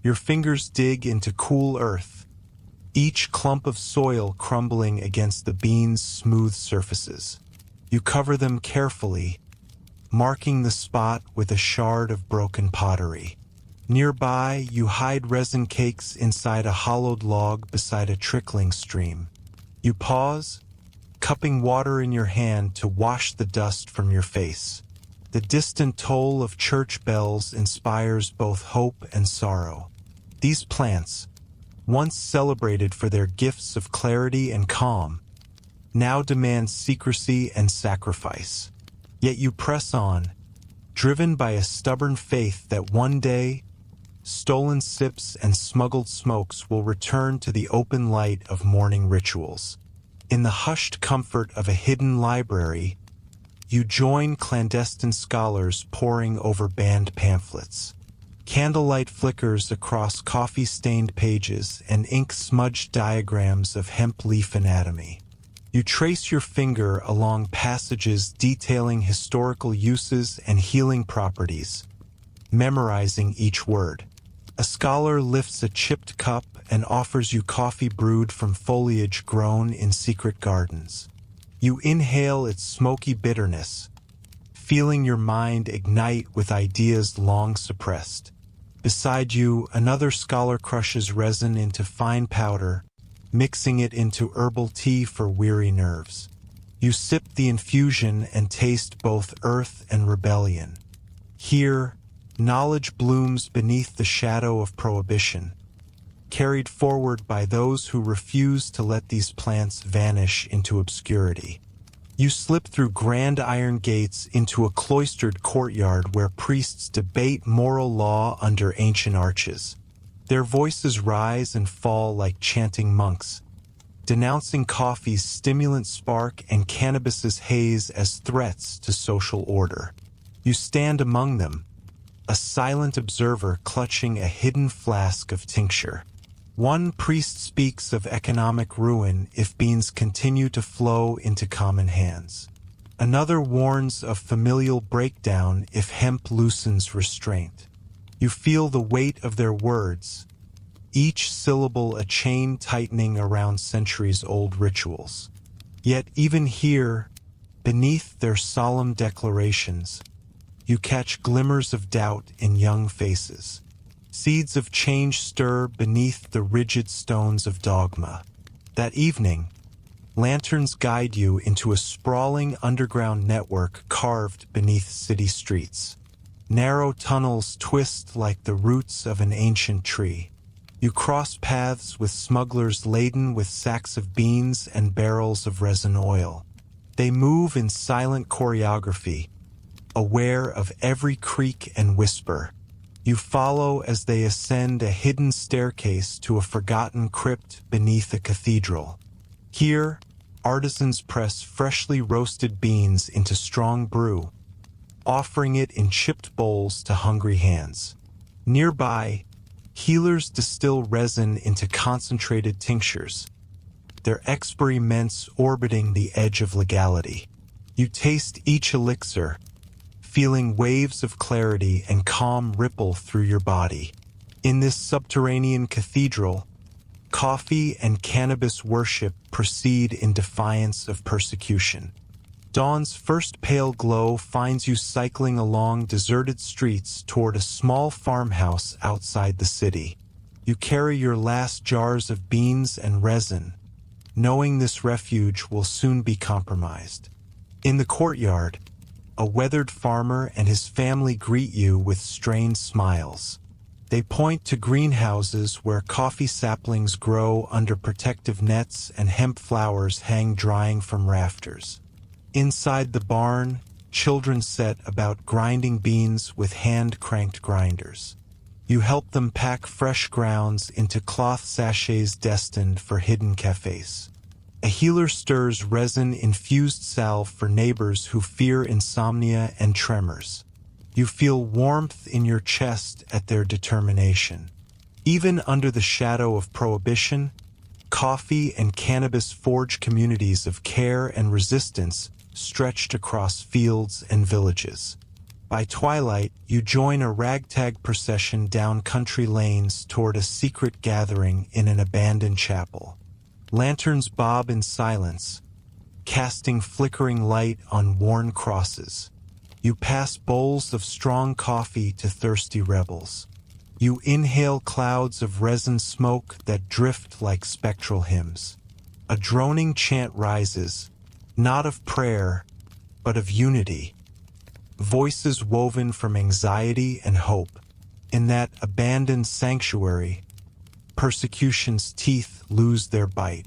Your fingers dig into cool earth, each clump of soil crumbling against the beans' smooth surfaces. You cover them carefully, marking the spot with a shard of broken pottery. Nearby, you hide resin cakes inside a hollowed log beside a trickling stream. You pause, cupping water in your hand to wash the dust from your face. The distant toll of church bells inspires both hope and sorrow. These plants, once celebrated for their gifts of clarity and calm, now demand secrecy and sacrifice. Yet you press on, driven by a stubborn faith that one day, stolen sips and smuggled smokes will return to the open light of morning rituals. In the hushed comfort of a hidden library, you join clandestine scholars poring over banned pamphlets. Candlelight flickers across coffee-stained pages and ink-smudged diagrams of hemp leaf anatomy. You trace your finger along passages detailing historical uses and healing properties, memorizing each word. A scholar lifts a chipped cup and offers you coffee brewed from foliage grown in secret gardens. You inhale its smoky bitterness, feeling your mind ignite with ideas long suppressed. Beside you, another scholar crushes resin into fine powder, mixing it into herbal tea for weary nerves. You sip the infusion and taste both earth and rebellion. Here, knowledge blooms beneath the shadow of prohibition, carried forward by those who refuse to let these plants vanish into obscurity. You slip through grand iron gates into a cloistered courtyard where priests debate moral law under ancient arches. Their voices rise and fall like chanting monks, denouncing coffee's stimulant spark and cannabis's haze as threats to social order. You stand among them, a silent observer clutching a hidden flask of tincture. One priest speaks of economic ruin if beans continue to flow into common hands. Another warns of familial breakdown if hemp loosens restraint. You feel the weight of their words, each syllable a chain tightening around centuries-old rituals. Yet even here, beneath their solemn declarations, you catch glimmers of doubt in young faces. Seeds of change stir beneath the rigid stones of dogma. That evening, lanterns guide you into a sprawling underground network carved beneath city streets. Narrow tunnels twist like the roots of an ancient tree. You cross paths with smugglers laden with sacks of beans and barrels of resin oil. They move in silent choreography, aware of every creak and whisper. You follow as they ascend a hidden staircase to a forgotten crypt beneath a cathedral. Here, artisans press freshly roasted beans into strong brew, offering it in chipped bowls to hungry hands. Nearby, healers distill resin into concentrated tinctures, their experiments orbiting the edge of legality. You taste each elixir, feeling waves of clarity and calm ripple through your body. In this subterranean cathedral, coffee and cannabis worship proceed in defiance of persecution. Dawn's first pale glow finds you cycling along deserted streets toward a small farmhouse outside the city. You carry your last jars of beans and resin, knowing this refuge will soon be compromised. In the courtyard, a weathered farmer and his family greet you with strained smiles. They point to greenhouses where coffee saplings grow under protective nets and hemp flowers hang drying from rafters. Inside the barn, children set about grinding beans with hand-cranked grinders. You help them pack fresh grounds into cloth sachets destined for hidden cafes. A healer stirs resin-infused salve for neighbors who fear insomnia and tremors. You feel warmth in your chest at their determination. Even under the shadow of prohibition, coffee and cannabis forge communities of care and resistance stretched across fields and villages. By twilight, you join a ragtag procession down country lanes toward a secret gathering in an abandoned chapel. Lanterns bob in silence, casting flickering light on worn crosses. You pass bowls of strong coffee to thirsty rebels. You inhale clouds of resin smoke that drift like spectral hymns. A droning chant rises, not of prayer, but of unity. Voices woven from anxiety and hope. In that abandoned sanctuary, persecution's teeth lose their bite.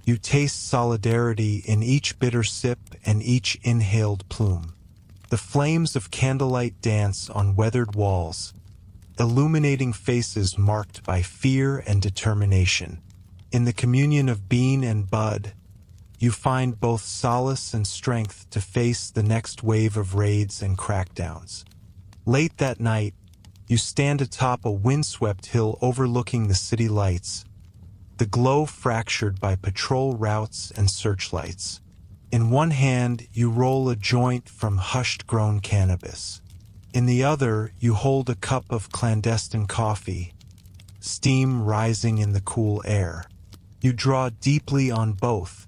You taste solidarity in each bitter sip and each inhaled plume. The flames of candlelight dance on weathered walls, illuminating faces marked by fear and determination. In the communion of bean and bud, you find both solace and strength to face the next wave of raids and crackdowns. Late that night, you stand atop a windswept hill overlooking the city lights, the glow fractured by patrol routes and searchlights. In one hand, you roll a joint from hushed-grown cannabis. In the other, you hold a cup of clandestine coffee, steam rising in the cool air. You draw deeply on both,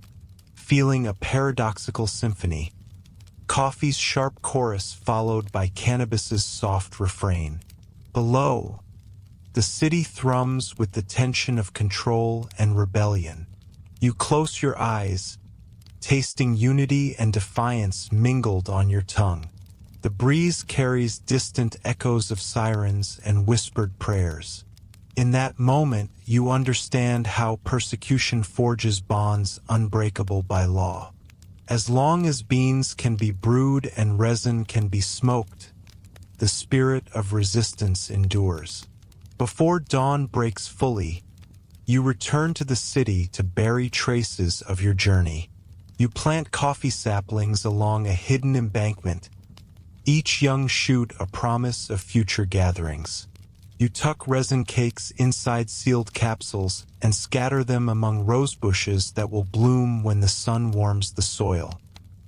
feeling a paradoxical symphony. Coffee's sharp chorus followed by cannabis's soft refrain. Below, the city thrums with the tension of control and rebellion. You close your eyes, tasting unity and defiance mingled on your tongue. The breeze carries distant echoes of sirens and whispered prayers. In that moment, you understand how persecution forges bonds unbreakable by law. As long as beans can be brewed and resin can be smoked, the spirit of resistance endures. Before dawn breaks fully, you return to the city to bury traces of your journey. You plant coffee saplings along a hidden embankment, each young shoot a promise of future gatherings. You tuck resin cakes inside sealed capsules and scatter them among rose bushes that will bloom when the sun warms the soil.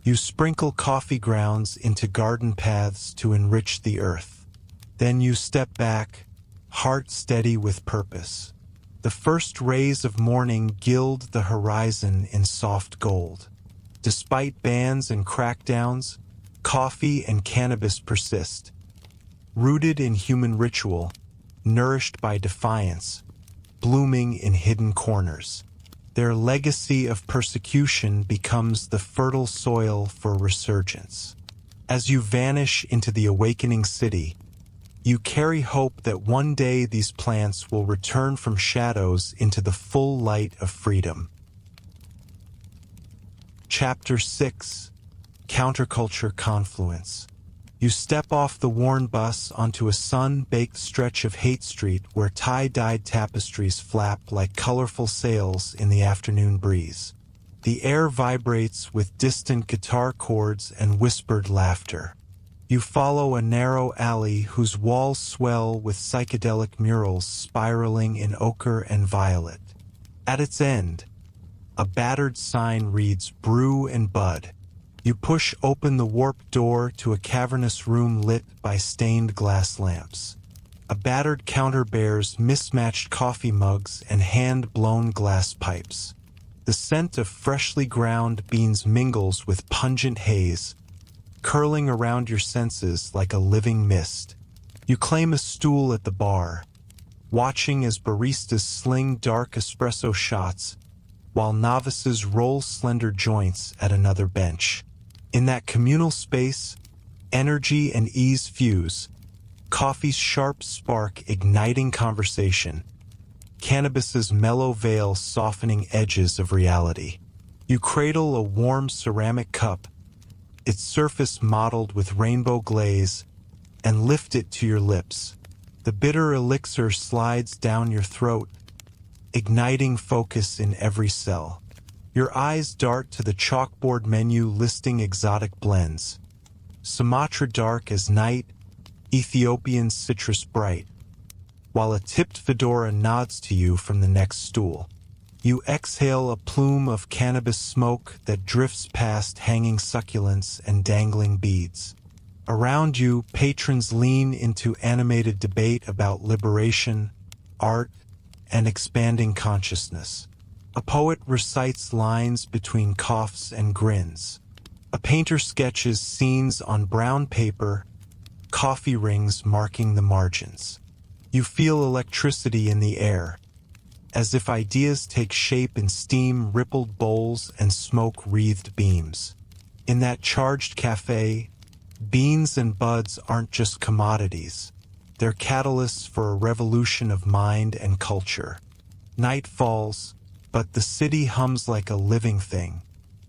You sprinkle coffee grounds into garden paths to enrich the earth. Then you step back, heart steady with purpose. The first rays of morning gild the horizon in soft gold. Despite bans and crackdowns, coffee and cannabis persist. Rooted in human ritual, nourished by defiance, blooming in hidden corners. Their legacy of persecution becomes the fertile soil for resurgence. As you vanish into the awakening city, you carry hope that one day these plants will return from shadows into the full light of freedom. Chapter 6: Counterculture Confluence. You step off the worn bus onto a sun-baked stretch of Haight Street where tie-dyed tapestries flap like colorful sails in the afternoon breeze. The air vibrates with distant guitar chords and whispered laughter. You follow a narrow alley whose walls swell with psychedelic murals spiraling in ochre and violet. At its end, a battered sign reads "Brew and Bud." You push open the warped door to a cavernous room lit by stained glass lamps. A battered counter bears mismatched coffee mugs and hand-blown glass pipes. The scent of freshly ground beans mingles with pungent haze, curling around your senses like a living mist. You claim a stool at the bar, watching as baristas sling dark espresso shots while novices roll slender joints at another bench. In that communal space, energy and ease fuse, coffee's sharp spark igniting conversation, cannabis's mellow veil softening edges of reality. You cradle a warm ceramic cup, its surface mottled with rainbow glaze, and lift it to your lips. The bitter elixir slides down your throat, igniting focus in every cell. Your eyes dart to the chalkboard menu listing exotic blends. Sumatra dark as night, Ethiopian citrus bright. While a tipped fedora nods to you from the next stool. You exhale a plume of cannabis smoke that drifts past hanging succulents and dangling beads. Around you, patrons lean into animated debate about liberation, art, and expanding consciousness. A poet recites lines between coughs and grins. A painter sketches scenes on brown paper, coffee rings marking the margins. You feel electricity in the air, as if ideas take shape in steam-rippled bowls and smoke-wreathed beams. In that charged cafe, beans and buds aren't just commodities. They're catalysts for a revolution of mind and culture. Night falls, but the city hums like a living thing.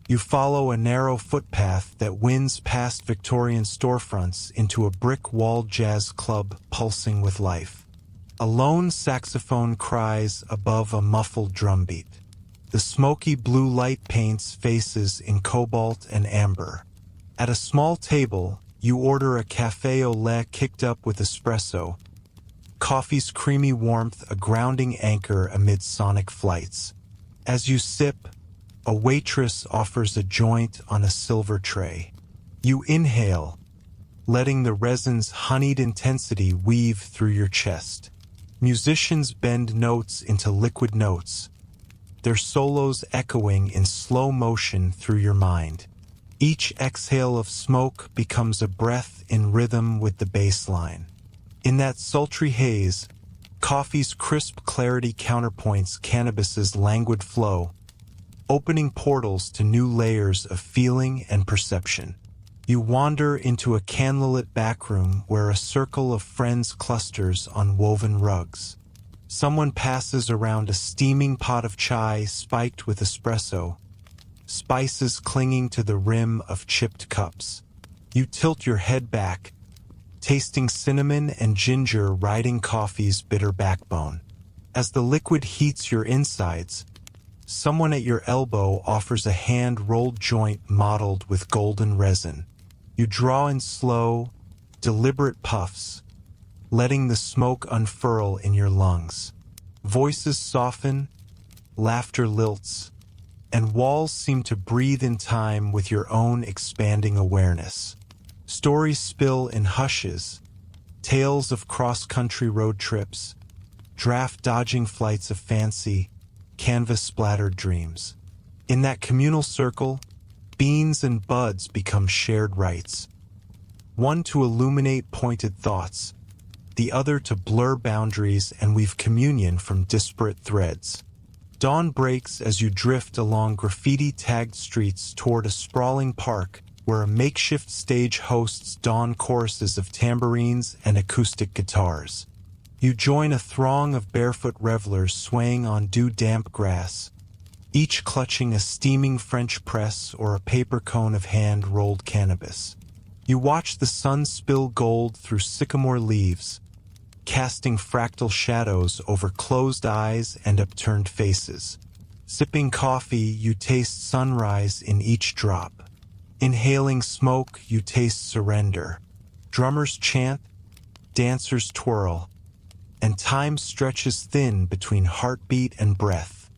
You follow a narrow footpath that winds past Victorian storefronts into a brick-walled jazz club pulsing with life. A lone saxophone cries above a muffled drumbeat. The smoky blue light paints faces in cobalt and amber. At a small table, you order a café au lait kicked up with espresso, coffee's creamy warmth a grounding anchor amid sonic flights. As you sip, a waitress offers a joint on a silver tray. You inhale, letting the resin's honeyed intensity weave through your chest. Musicians bend notes into liquid notes, their solos echoing in slow motion through your mind. Each exhale of smoke becomes a breath in rhythm with the bass line. In that sultry haze, coffee's crisp clarity counterpoints cannabis's languid flow, opening portals to new layers of feeling and perception. You wander into a candlelit backroom where a circle of friends clusters on woven rugs. Someone passes around a steaming pot of chai spiked with espresso, spices clinging to the rim of chipped cups. You tilt your head back, tasting cinnamon and ginger riding coffee's bitter backbone. As the liquid heats your insides, someone at your elbow offers a hand-rolled joint mottled with golden resin. You draw in slow, deliberate puffs, letting the smoke unfurl in your lungs. Voices soften, laughter lilts, and walls seem to breathe in time with your own expanding awareness. Stories spill in hushes, tales of cross-country road trips, draft-dodging flights of fancy, canvas-splattered dreams. In that communal circle, beans and buds become shared rites. One to illuminate pointed thoughts, the other to blur boundaries and weave communion from disparate threads. Dawn breaks as you drift along graffiti-tagged streets toward a sprawling park where a makeshift stage hosts dawn choruses of tambourines and acoustic guitars. You join a throng of barefoot revelers swaying on dew-damp grass, each clutching a steaming French press or a paper cone of hand-rolled cannabis. You watch the sun spill gold through sycamore leaves, casting fractal shadows over closed eyes and upturned faces. Sipping coffee, you taste sunrise in each drop. Inhaling smoke, you taste surrender. Drummers chant, dancers twirl, and time stretches thin between heartbeat and breath.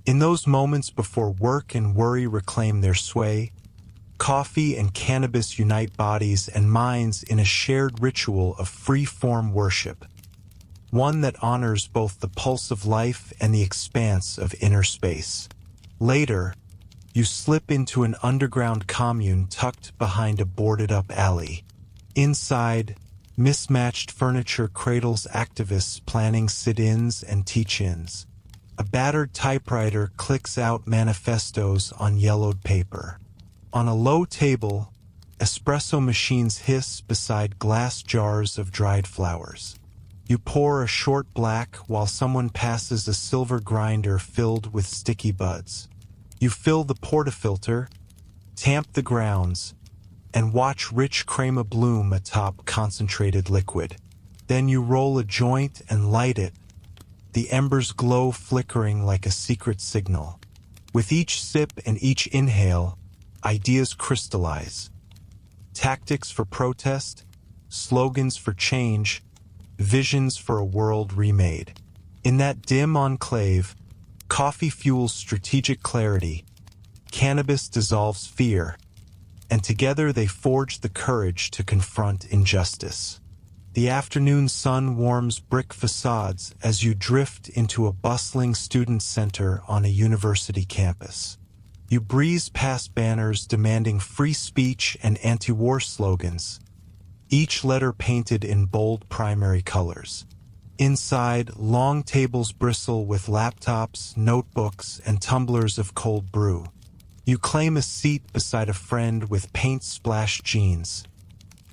In those moments before work and worry reclaim their sway, coffee and cannabis unite bodies and minds in a shared ritual of free-form worship, one that honors both the pulse of life and the expanse of inner space. Later, you slip into an underground commune tucked behind a boarded-up alley. Inside, mismatched furniture cradles activists planning sit-ins and teach-ins. A battered typewriter clicks out manifestos on yellowed paper. On a low table, espresso machines hiss beside glass jars of dried flowers. You pour a short black while someone passes a silver grinder filled with sticky buds. You fill the portafilter, tamp the grounds, and watch rich crema bloom atop concentrated liquid. Then you roll a joint and light it, the embers glow flickering like a secret signal. With each sip and each inhale, ideas crystallize. Tactics for protest, slogans for change, visions for a world remade. In that dim enclave, coffee fuels strategic clarity, cannabis dissolves fear, and together they forge the courage to confront injustice. The afternoon sun warms brick facades as you drift into a bustling student center on a university campus. You breeze past banners demanding free speech and anti-war slogans, each letter painted in bold primary colors. Inside, long tables bristle with laptops, notebooks, and tumblers of cold brew. You claim a seat beside a friend with paint-splashed jeans,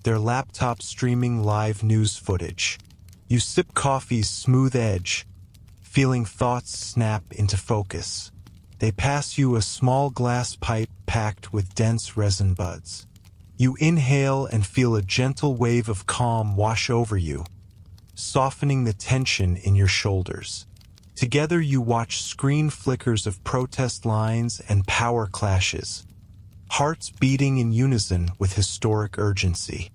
their laptop streaming live news footage. You sip coffee's smooth edge, feeling thoughts snap into focus. They pass you a small glass pipe packed with dense resin buds. You inhale and feel a gentle wave of calm wash over you, softening the tension in your shoulders. Together you watch screen flickers of protest lines and power clashes, hearts beating in unison with historic urgency.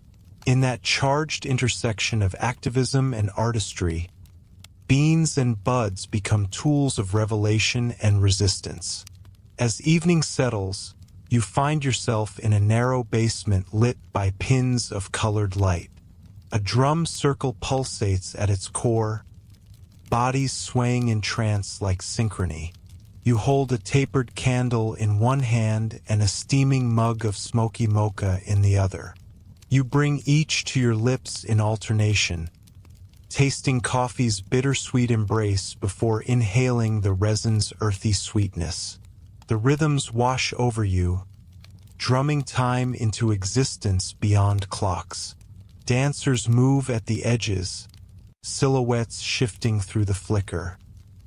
In that charged intersection of activism and artistry, beans and buds become tools of revelation and resistance. As evening settles, you find yourself in a narrow basement lit by pins of colored light. A drum circle pulsates at its core, bodies swaying in trance like synchrony. You hold a tapered candle in one hand and a steaming mug of smoky mocha in the other. You bring each to your lips in alternation, tasting coffee's bittersweet embrace before inhaling the resin's earthy sweetness. The rhythms wash over you, drumming time into existence beyond clocks. Dancers move at the edges, silhouettes shifting through the flicker.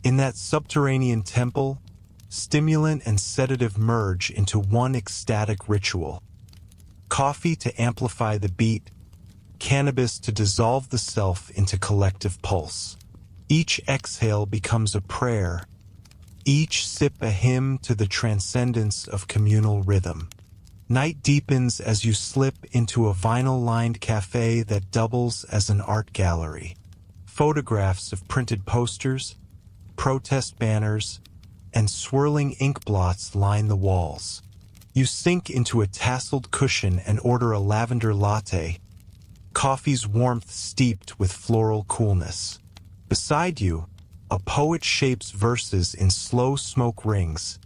In that subterranean temple, stimulant and sedative merge into one ecstatic ritual. Coffee to amplify the beat, cannabis to dissolve the self into collective pulse. Each exhale becomes a prayer, each sip a hymn to the transcendence of communal rhythm. Night deepens as you slip into a vinyl-lined cafe that doubles as an art gallery. Photographs of printed posters, protest banners, and swirling ink blots line the walls. You sink into a tasseled cushion and order a lavender latte, coffee's warmth steeped with floral coolness. Beside you, a poet shapes verses in slow smoke rings,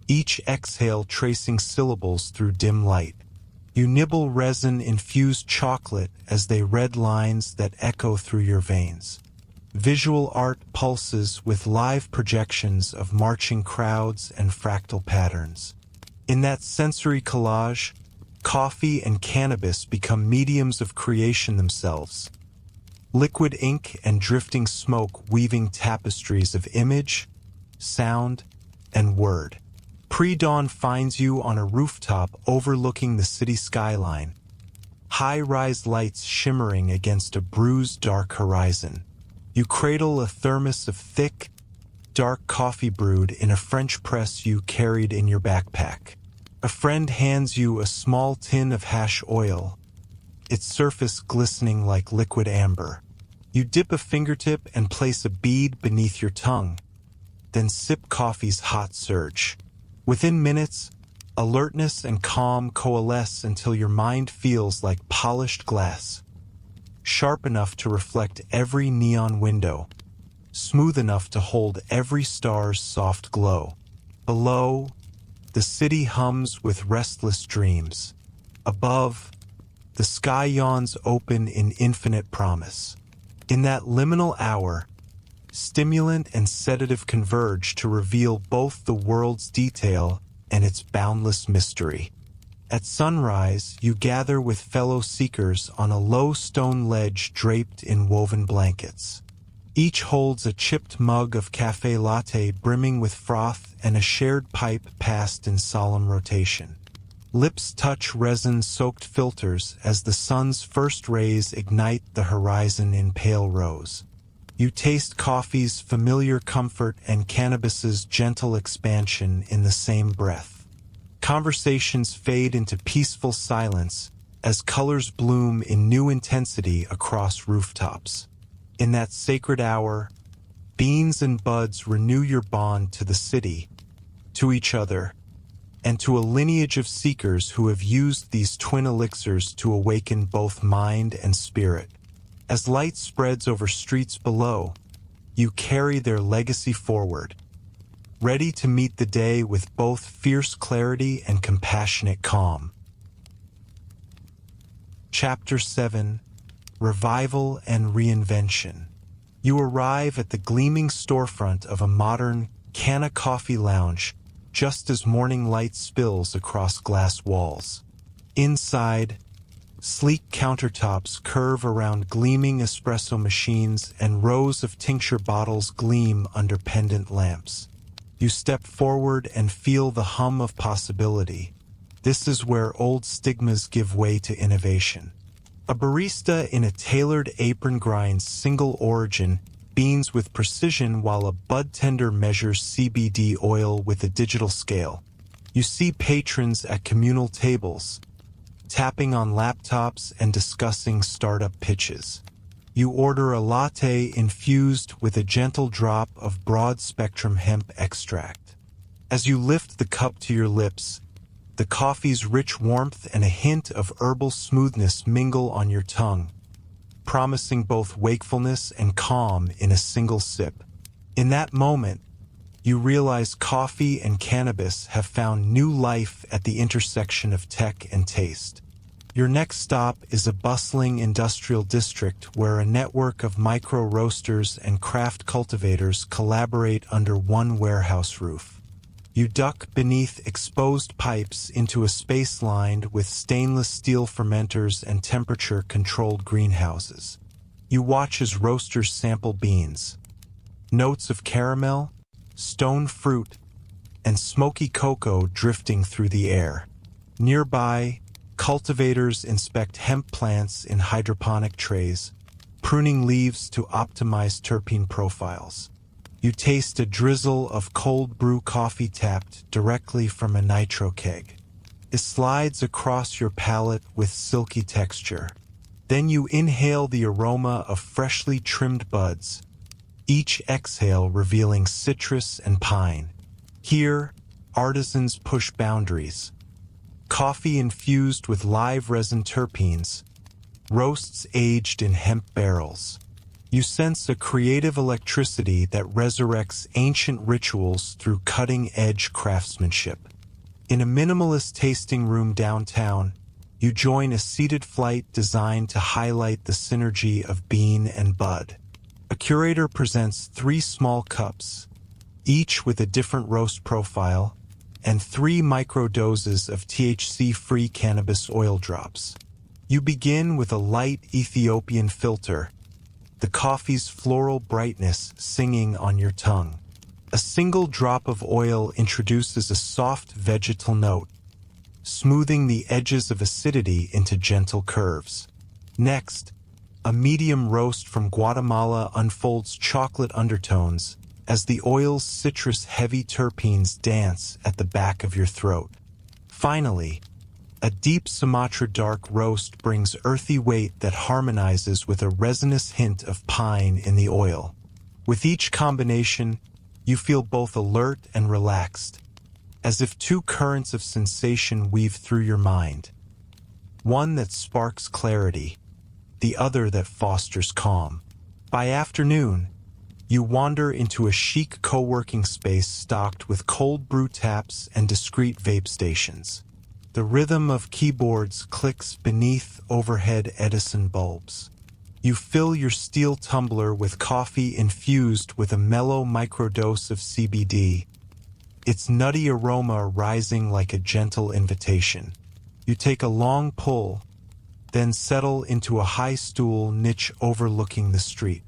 each exhale tracing syllables through dim light. You nibble resin-infused chocolate as they red lines that echo through your veins. Visual art pulses with live projections of marching crowds and fractal patterns. In that sensory collage, coffee and cannabis become mediums of creation themselves. Liquid ink and drifting smoke weaving tapestries of image, sound, and word. Pre-dawn finds you on a rooftop overlooking the city skyline, high-rise lights shimmering against a bruised dark horizon. You cradle a thermos of thick, dark coffee brewed in a French press you carried in your backpack. A friend hands you a small tin of hash oil, its surface glistening like liquid amber. You dip a fingertip and place a bead beneath your tongue, then sip coffee's hot surge. Within minutes, alertness and calm coalesce until your mind feels like polished glass, sharp enough to reflect every neon window, smooth enough to hold every star's soft glow. Below, the city hums with restless dreams. Above, the sky yawns open in infinite promise. In that liminal hour, stimulant and sedative converge to reveal both the world's detail and its boundless mystery. At sunrise, you gather with fellow seekers on a low stone ledge draped in woven blankets. Each holds a chipped mug of cafe latte brimming with froth and a shared pipe passed in solemn rotation. Lips touch resin-soaked filters as the sun's first rays ignite the horizon in pale rose. You taste coffee's familiar comfort and cannabis's gentle expansion in the same breath. Conversations fade into peaceful silence as colors bloom in new intensity across rooftops. In that sacred hour, beans and buds renew your bond to the city, to each other, and to a lineage of seekers who have used these twin elixirs to awaken both mind and spirit. As light spreads over streets below, you carry their legacy forward, ready to meet the day with both fierce clarity and compassionate calm. Chapter 7: Revival and Reinvention. You arrive at the gleaming storefront of a modern Canna coffee lounge just as morning light spills across glass walls. Inside, sleek countertops curve around gleaming espresso machines and rows of tincture bottles gleam under pendant lamps. You step forward and feel the hum of possibility. This is where old stigmas give way to innovation. A barista in a tailored apron grinds single origin beans with precision while a bud tender measures CBD oil with a digital scale. You see patrons at communal tables, tapping on laptops and discussing startup pitches. You order a latte infused with a gentle drop of broad-spectrum hemp extract. As you lift the cup to your lips, the coffee's rich warmth and a hint of herbal smoothness mingle on your tongue, promising both wakefulness and calm in a single sip. In that moment, you realize coffee and cannabis have found new life at the intersection of tech and taste. Your next stop is a bustling industrial district where a network of micro-roasters and craft cultivators collaborate under one warehouse roof. You duck beneath exposed pipes into a space lined with stainless steel fermenters and temperature-controlled greenhouses. You watch as roasters sample beans. Notes of caramel, stone fruit, and smoky cocoa drifting through the air. Nearby, cultivators inspect hemp plants in hydroponic trays, pruning leaves to optimize terpene profiles. You taste a drizzle of cold brew coffee tapped directly from a nitro keg. It slides across your palate with silky texture. Then you inhale the aroma of freshly trimmed buds, each exhale revealing citrus and pine. Here, artisans push boundaries. Coffee infused with live resin terpenes, roasts aged in hemp barrels. You sense a creative electricity that resurrects ancient rituals through cutting-edge craftsmanship. In a minimalist tasting room downtown, you join a seated flight designed to highlight the synergy of bean and bud. A curator presents 3 small cups, each with a different roast profile, and 3 microdoses of THC-free cannabis oil drops. You begin with a light Ethiopian filter, the coffee's floral brightness singing on your tongue. A single drop of oil introduces a soft vegetal note, smoothing the edges of acidity into gentle curves. Next, a medium roast from Guatemala unfolds chocolate undertones as the oil's citrus-heavy terpenes dance at the back of your throat. Finally, a deep Sumatra dark roast brings earthy weight that harmonizes with a resinous hint of pine in the oil. With each combination, you feel both alert and relaxed, as if 2 currents of sensation weave through your mind. One that sparks clarity, the other that fosters calm. By afternoon, you wander into a chic co-working space stocked with cold brew taps and discreet vape stations. The rhythm of keyboards clicks beneath overhead Edison bulbs. You fill your steel tumbler with coffee infused with a mellow microdose of CBD, its nutty aroma rising like a gentle invitation. You take a long pull, then settle into a high stool niche overlooking the street.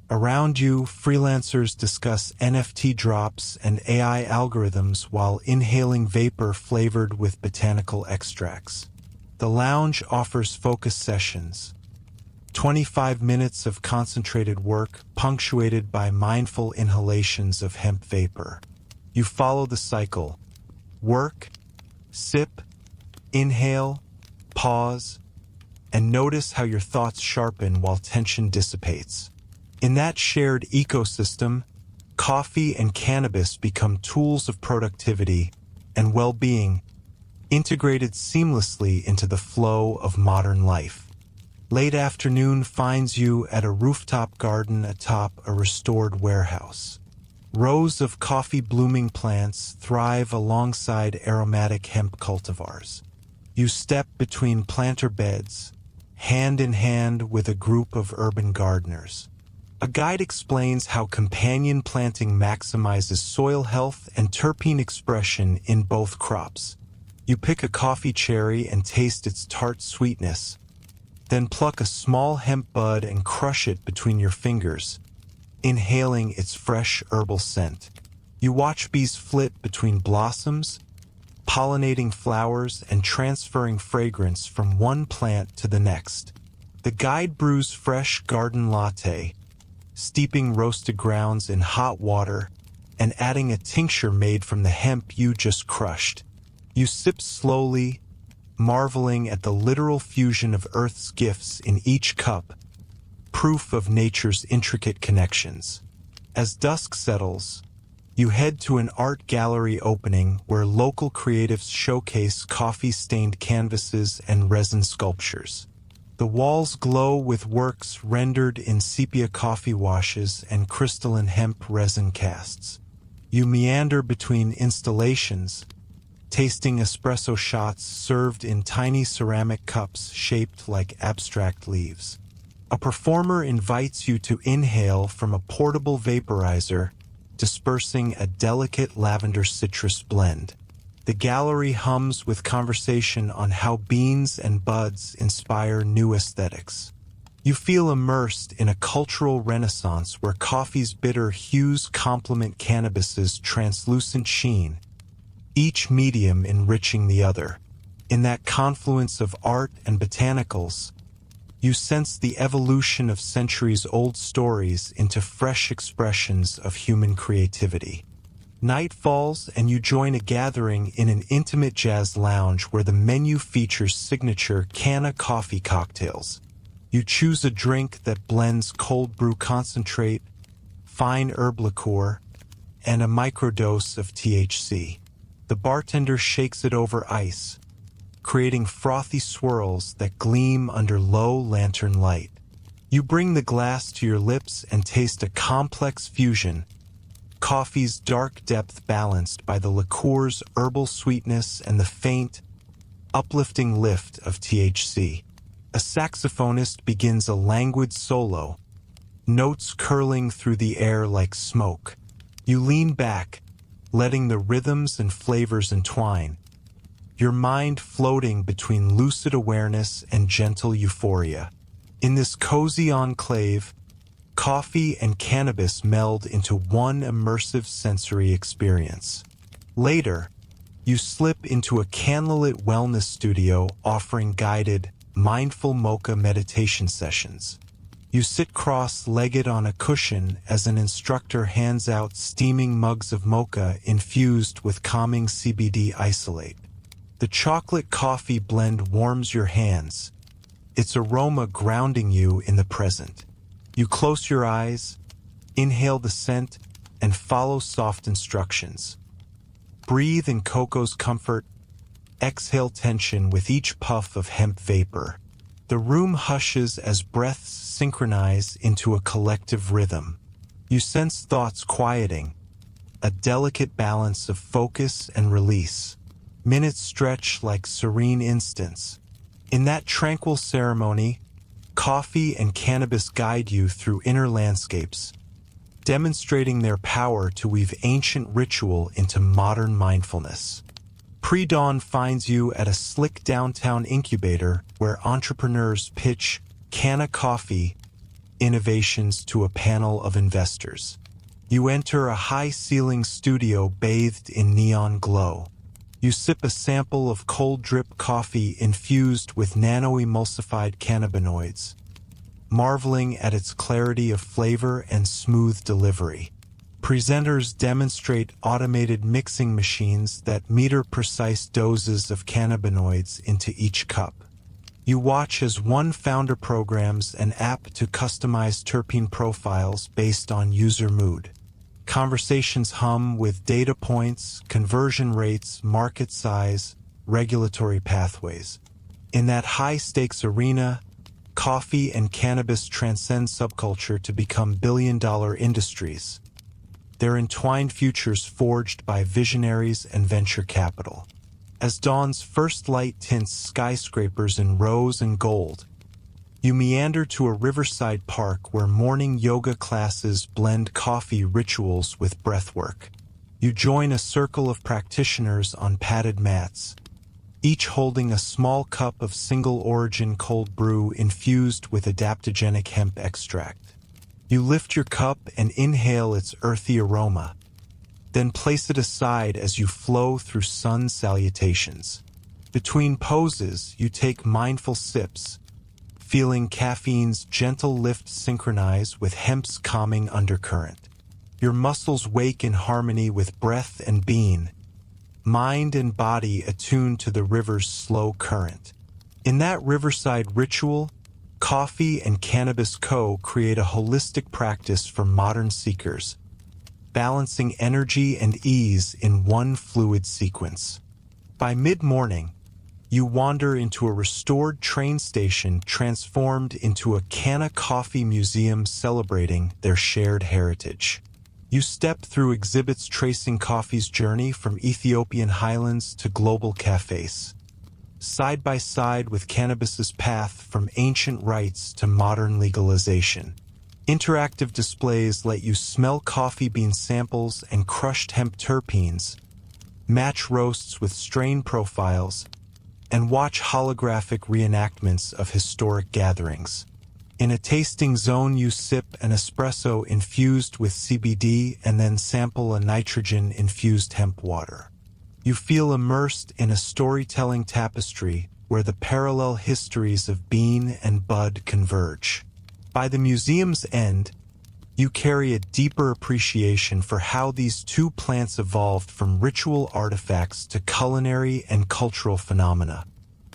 Around you, freelancers discuss NFT drops and AI algorithms while inhaling vapor flavored with botanical extracts. The lounge offers focus sessions, 25 minutes of concentrated work punctuated by mindful inhalations of hemp vapor. You follow the cycle: work, sip, inhale, pause, and notice how your thoughts sharpen while tension dissipates. In that shared ecosystem, coffee and cannabis become tools of productivity and well-being, integrated seamlessly into the flow of modern life. Late afternoon finds you at a rooftop garden atop a restored warehouse. Rows of coffee-blooming plants thrive alongside aromatic hemp cultivars. You step between planter beds, hand in hand with a group of urban gardeners. A guide explains how companion planting maximizes soil health and terpene expression in both crops. You pick a coffee cherry and taste its tart sweetness, then pluck a small hemp bud and crush it between your fingers, inhaling its fresh herbal scent. You watch bees flit between blossoms, pollinating flowers and transferring fragrance from one plant to the next. The guide brews fresh garden latte, steeping roasted grounds in hot water and adding a tincture made from the hemp you just crushed. You sip slowly, marveling at the literal fusion of Earth's gifts in each cup, proof of nature's intricate connections. As dusk settles, you head to an art gallery opening where local creatives showcase coffee-stained canvases and resin sculptures. The walls glow with works rendered in sepia coffee washes and crystalline hemp resin casts. You meander between installations, tasting espresso shots served in tiny ceramic cups shaped like abstract leaves. A performer invites you to inhale from a portable vaporizer, dispersing a delicate lavender citrus blend. The gallery hums with conversation on how beans and buds inspire new aesthetics. You feel immersed in a cultural renaissance where coffee's bitter hues complement cannabis's translucent sheen, each medium enriching the other. In that confluence of art and botanicals, you sense the evolution of centuries-old stories into fresh expressions of human creativity. Night falls and you join a gathering in an intimate jazz lounge where the menu features signature Canna coffee cocktails. You choose a drink that blends cold brew concentrate, fine herb liqueur, and a microdose of THC. The bartender shakes it over ice, creating frothy swirls that gleam under low lantern light. You bring the glass to your lips and taste a complex fusion, coffee's dark depth balanced by the liqueur's herbal sweetness and the faint, uplifting lift of THC. A saxophonist begins a languid solo, notes curling through the air like smoke. You lean back, letting the rhythms and flavors entwine, your mind floating between lucid awareness and gentle euphoria. In this cozy enclave, coffee and cannabis meld into one immersive sensory experience. Later, you slip into a candlelit wellness studio offering guided, mindful mocha meditation sessions. You sit cross-legged on a cushion as an instructor hands out steaming mugs of mocha infused with calming CBD isolate. The chocolate coffee blend warms your hands, its aroma grounding you in the present. You close your eyes, inhale the scent, and follow soft instructions. Breathe in cocoa's comfort, exhale tension with each puff of hemp vapor. The room hushes as breaths synchronize into a collective rhythm. You sense thoughts quieting, a delicate balance of focus and release. Minutes stretch like serene instants. In that tranquil ceremony, coffee and cannabis guide you through inner landscapes, demonstrating their power to weave ancient ritual into modern mindfulness. Pre-dawn finds you at a slick downtown incubator where entrepreneurs pitch Canna coffee innovations to a panel of investors. You enter a high-ceiling studio bathed in neon glow. You sip a sample of cold drip coffee infused with nano-emulsified cannabinoids, marveling at its clarity of flavor and smooth delivery. Presenters demonstrate automated mixing machines that meter precise doses of cannabinoids into each cup. You watch as one founder programs an app to customize terpene profiles based on user mood. Conversations hum with data points, conversion rates, market size, regulatory pathways. In that high-stakes arena, coffee and cannabis transcend subculture to become billion-dollar industries, their entwined futures forged by visionaries and venture capital. As dawn's first light tints skyscrapers in rose and gold, you meander to a riverside park where morning yoga classes blend coffee rituals with breathwork. You join a circle of practitioners on padded mats, each holding a small cup of single-origin cold brew infused with adaptogenic hemp extract. You lift your cup and inhale its earthy aroma, then place it aside as you flow through sun salutations. Between poses, you take mindful sips, feeling caffeine's gentle lift synchronize with hemp's calming undercurrent. Your muscles wake in harmony with breath and bean, mind and body attuned to the river's slow current. In that riverside ritual, coffee and cannabis create a holistic practice for modern seekers, balancing energy and ease in one fluid sequence. By mid-morning, you wander into a restored train station transformed into a canna coffee museum celebrating their shared heritage. You step through exhibits tracing coffee's journey from Ethiopian highlands to global cafes, side by side with cannabis's path from ancient rites to modern legalization. Interactive displays let you smell coffee bean samples and crushed hemp terpenes, match roasts with strain profiles, and watch holographic reenactments of historic gatherings. In a tasting zone, you sip an espresso infused with CBD and then sample a nitrogen-infused hemp water. You feel immersed in a storytelling tapestry where the parallel histories of bean and bud converge. By the museum's end, you carry a deeper appreciation for how these two plants evolved from ritual artifacts to culinary and cultural phenomena.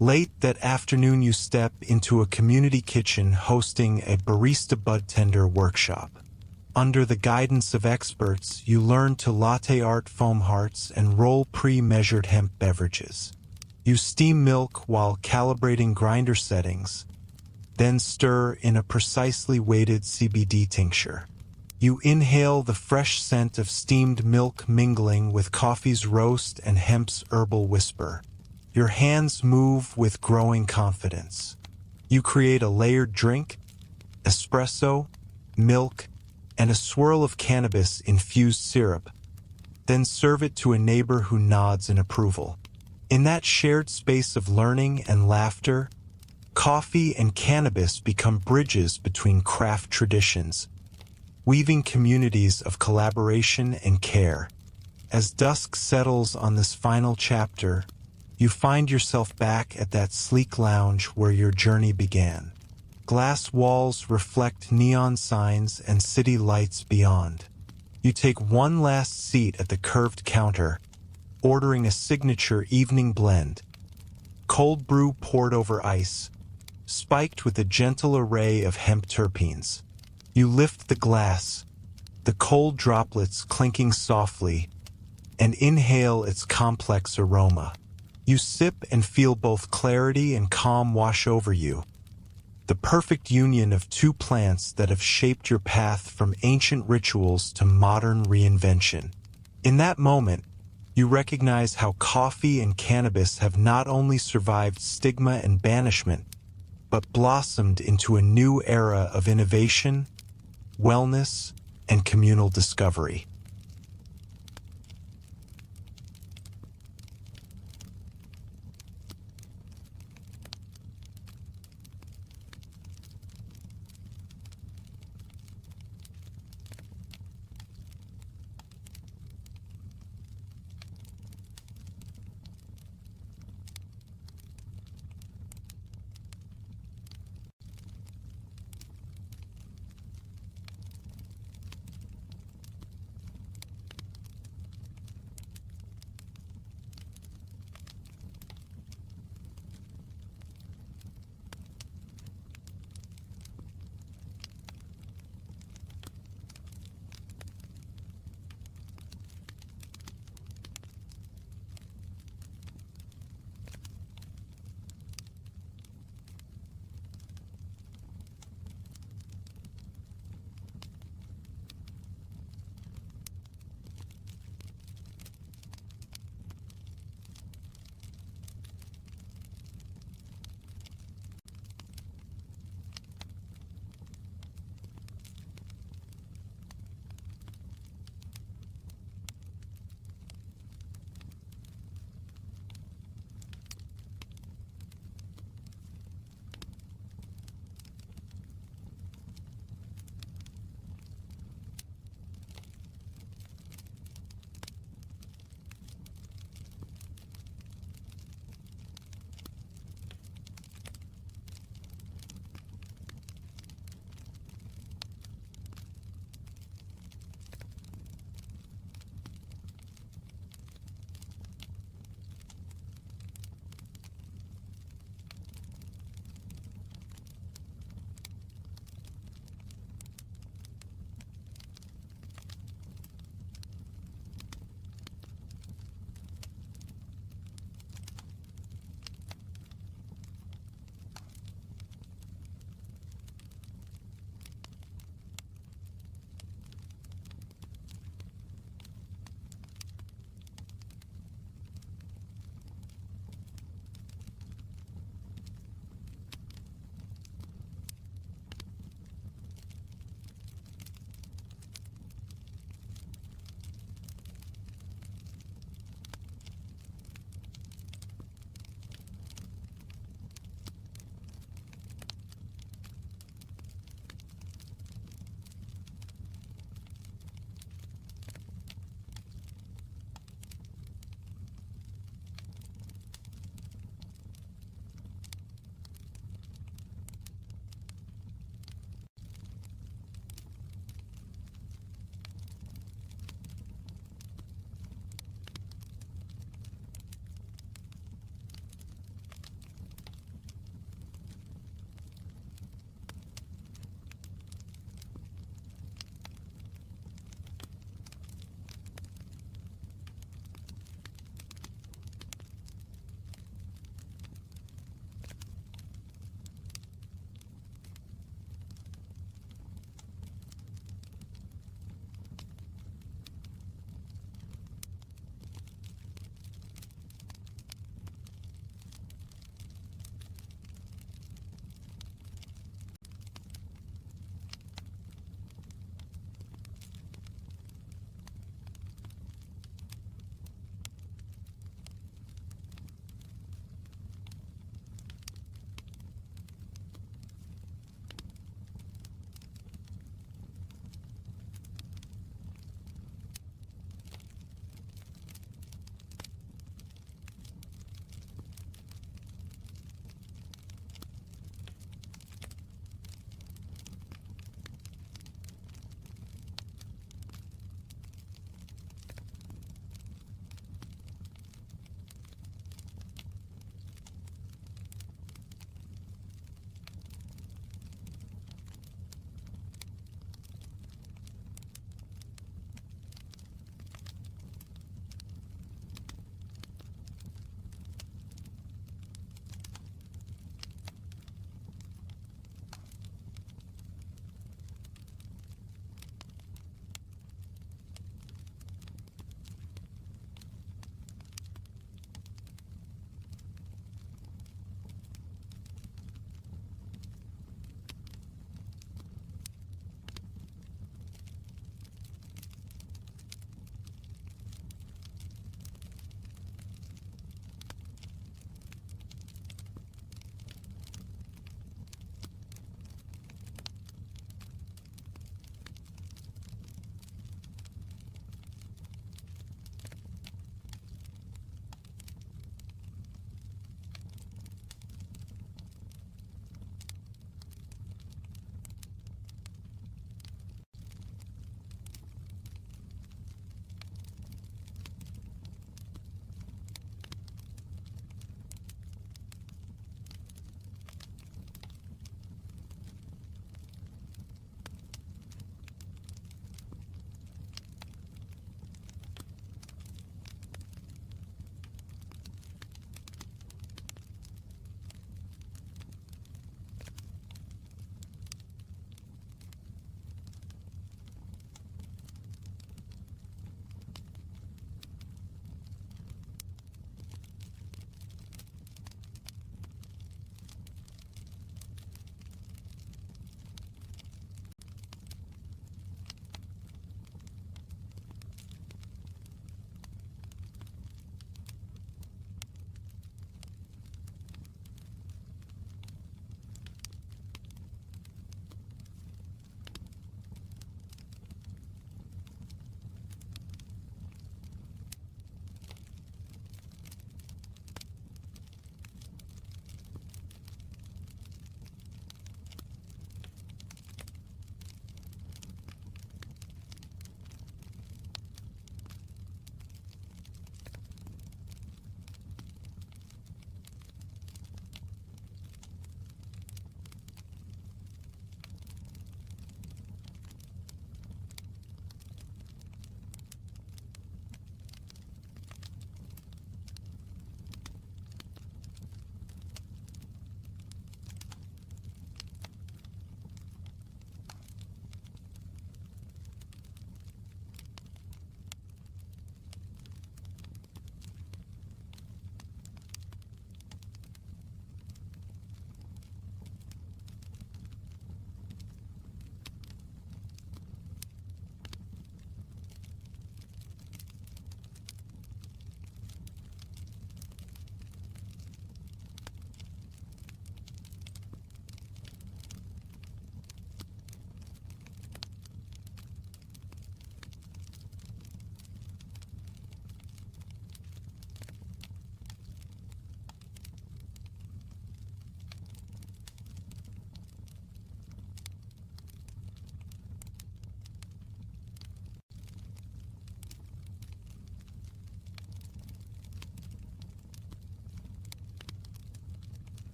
Late that afternoon, you step into a community kitchen hosting a barista budtender workshop. Under the guidance of experts, you learn to latte art foam hearts and roll pre-measured hemp beverages. You steam milk while calibrating grinder settings, then stir in a precisely weighted CBD tincture. You inhale the fresh scent of steamed milk mingling with coffee's roast and hemp's herbal whisper. Your hands move with growing confidence. You create a layered drink, espresso, milk, and a swirl of cannabis-infused syrup, then serve it to a neighbor who nods in approval. In that shared space of learning and laughter, coffee and cannabis become bridges between craft traditions, weaving communities of collaboration and care. As dusk settles on this final chapter, you find yourself back at that sleek lounge where your journey began. Glass walls reflect neon signs and city lights beyond. You take one last seat at the curved counter, ordering a signature evening blend, cold brew poured over ice, spiked with a gentle array of hemp terpenes. You lift the glass, the cold droplets clinking softly, and inhale its complex aroma. You sip and feel both clarity and calm wash over you, the perfect union of two plants that have shaped your path from ancient rituals to modern reinvention. In that moment, you recognize how coffee and cannabis have not only survived stigma and banishment, but blossomed into a new era of innovation, wellness, and communal discovery.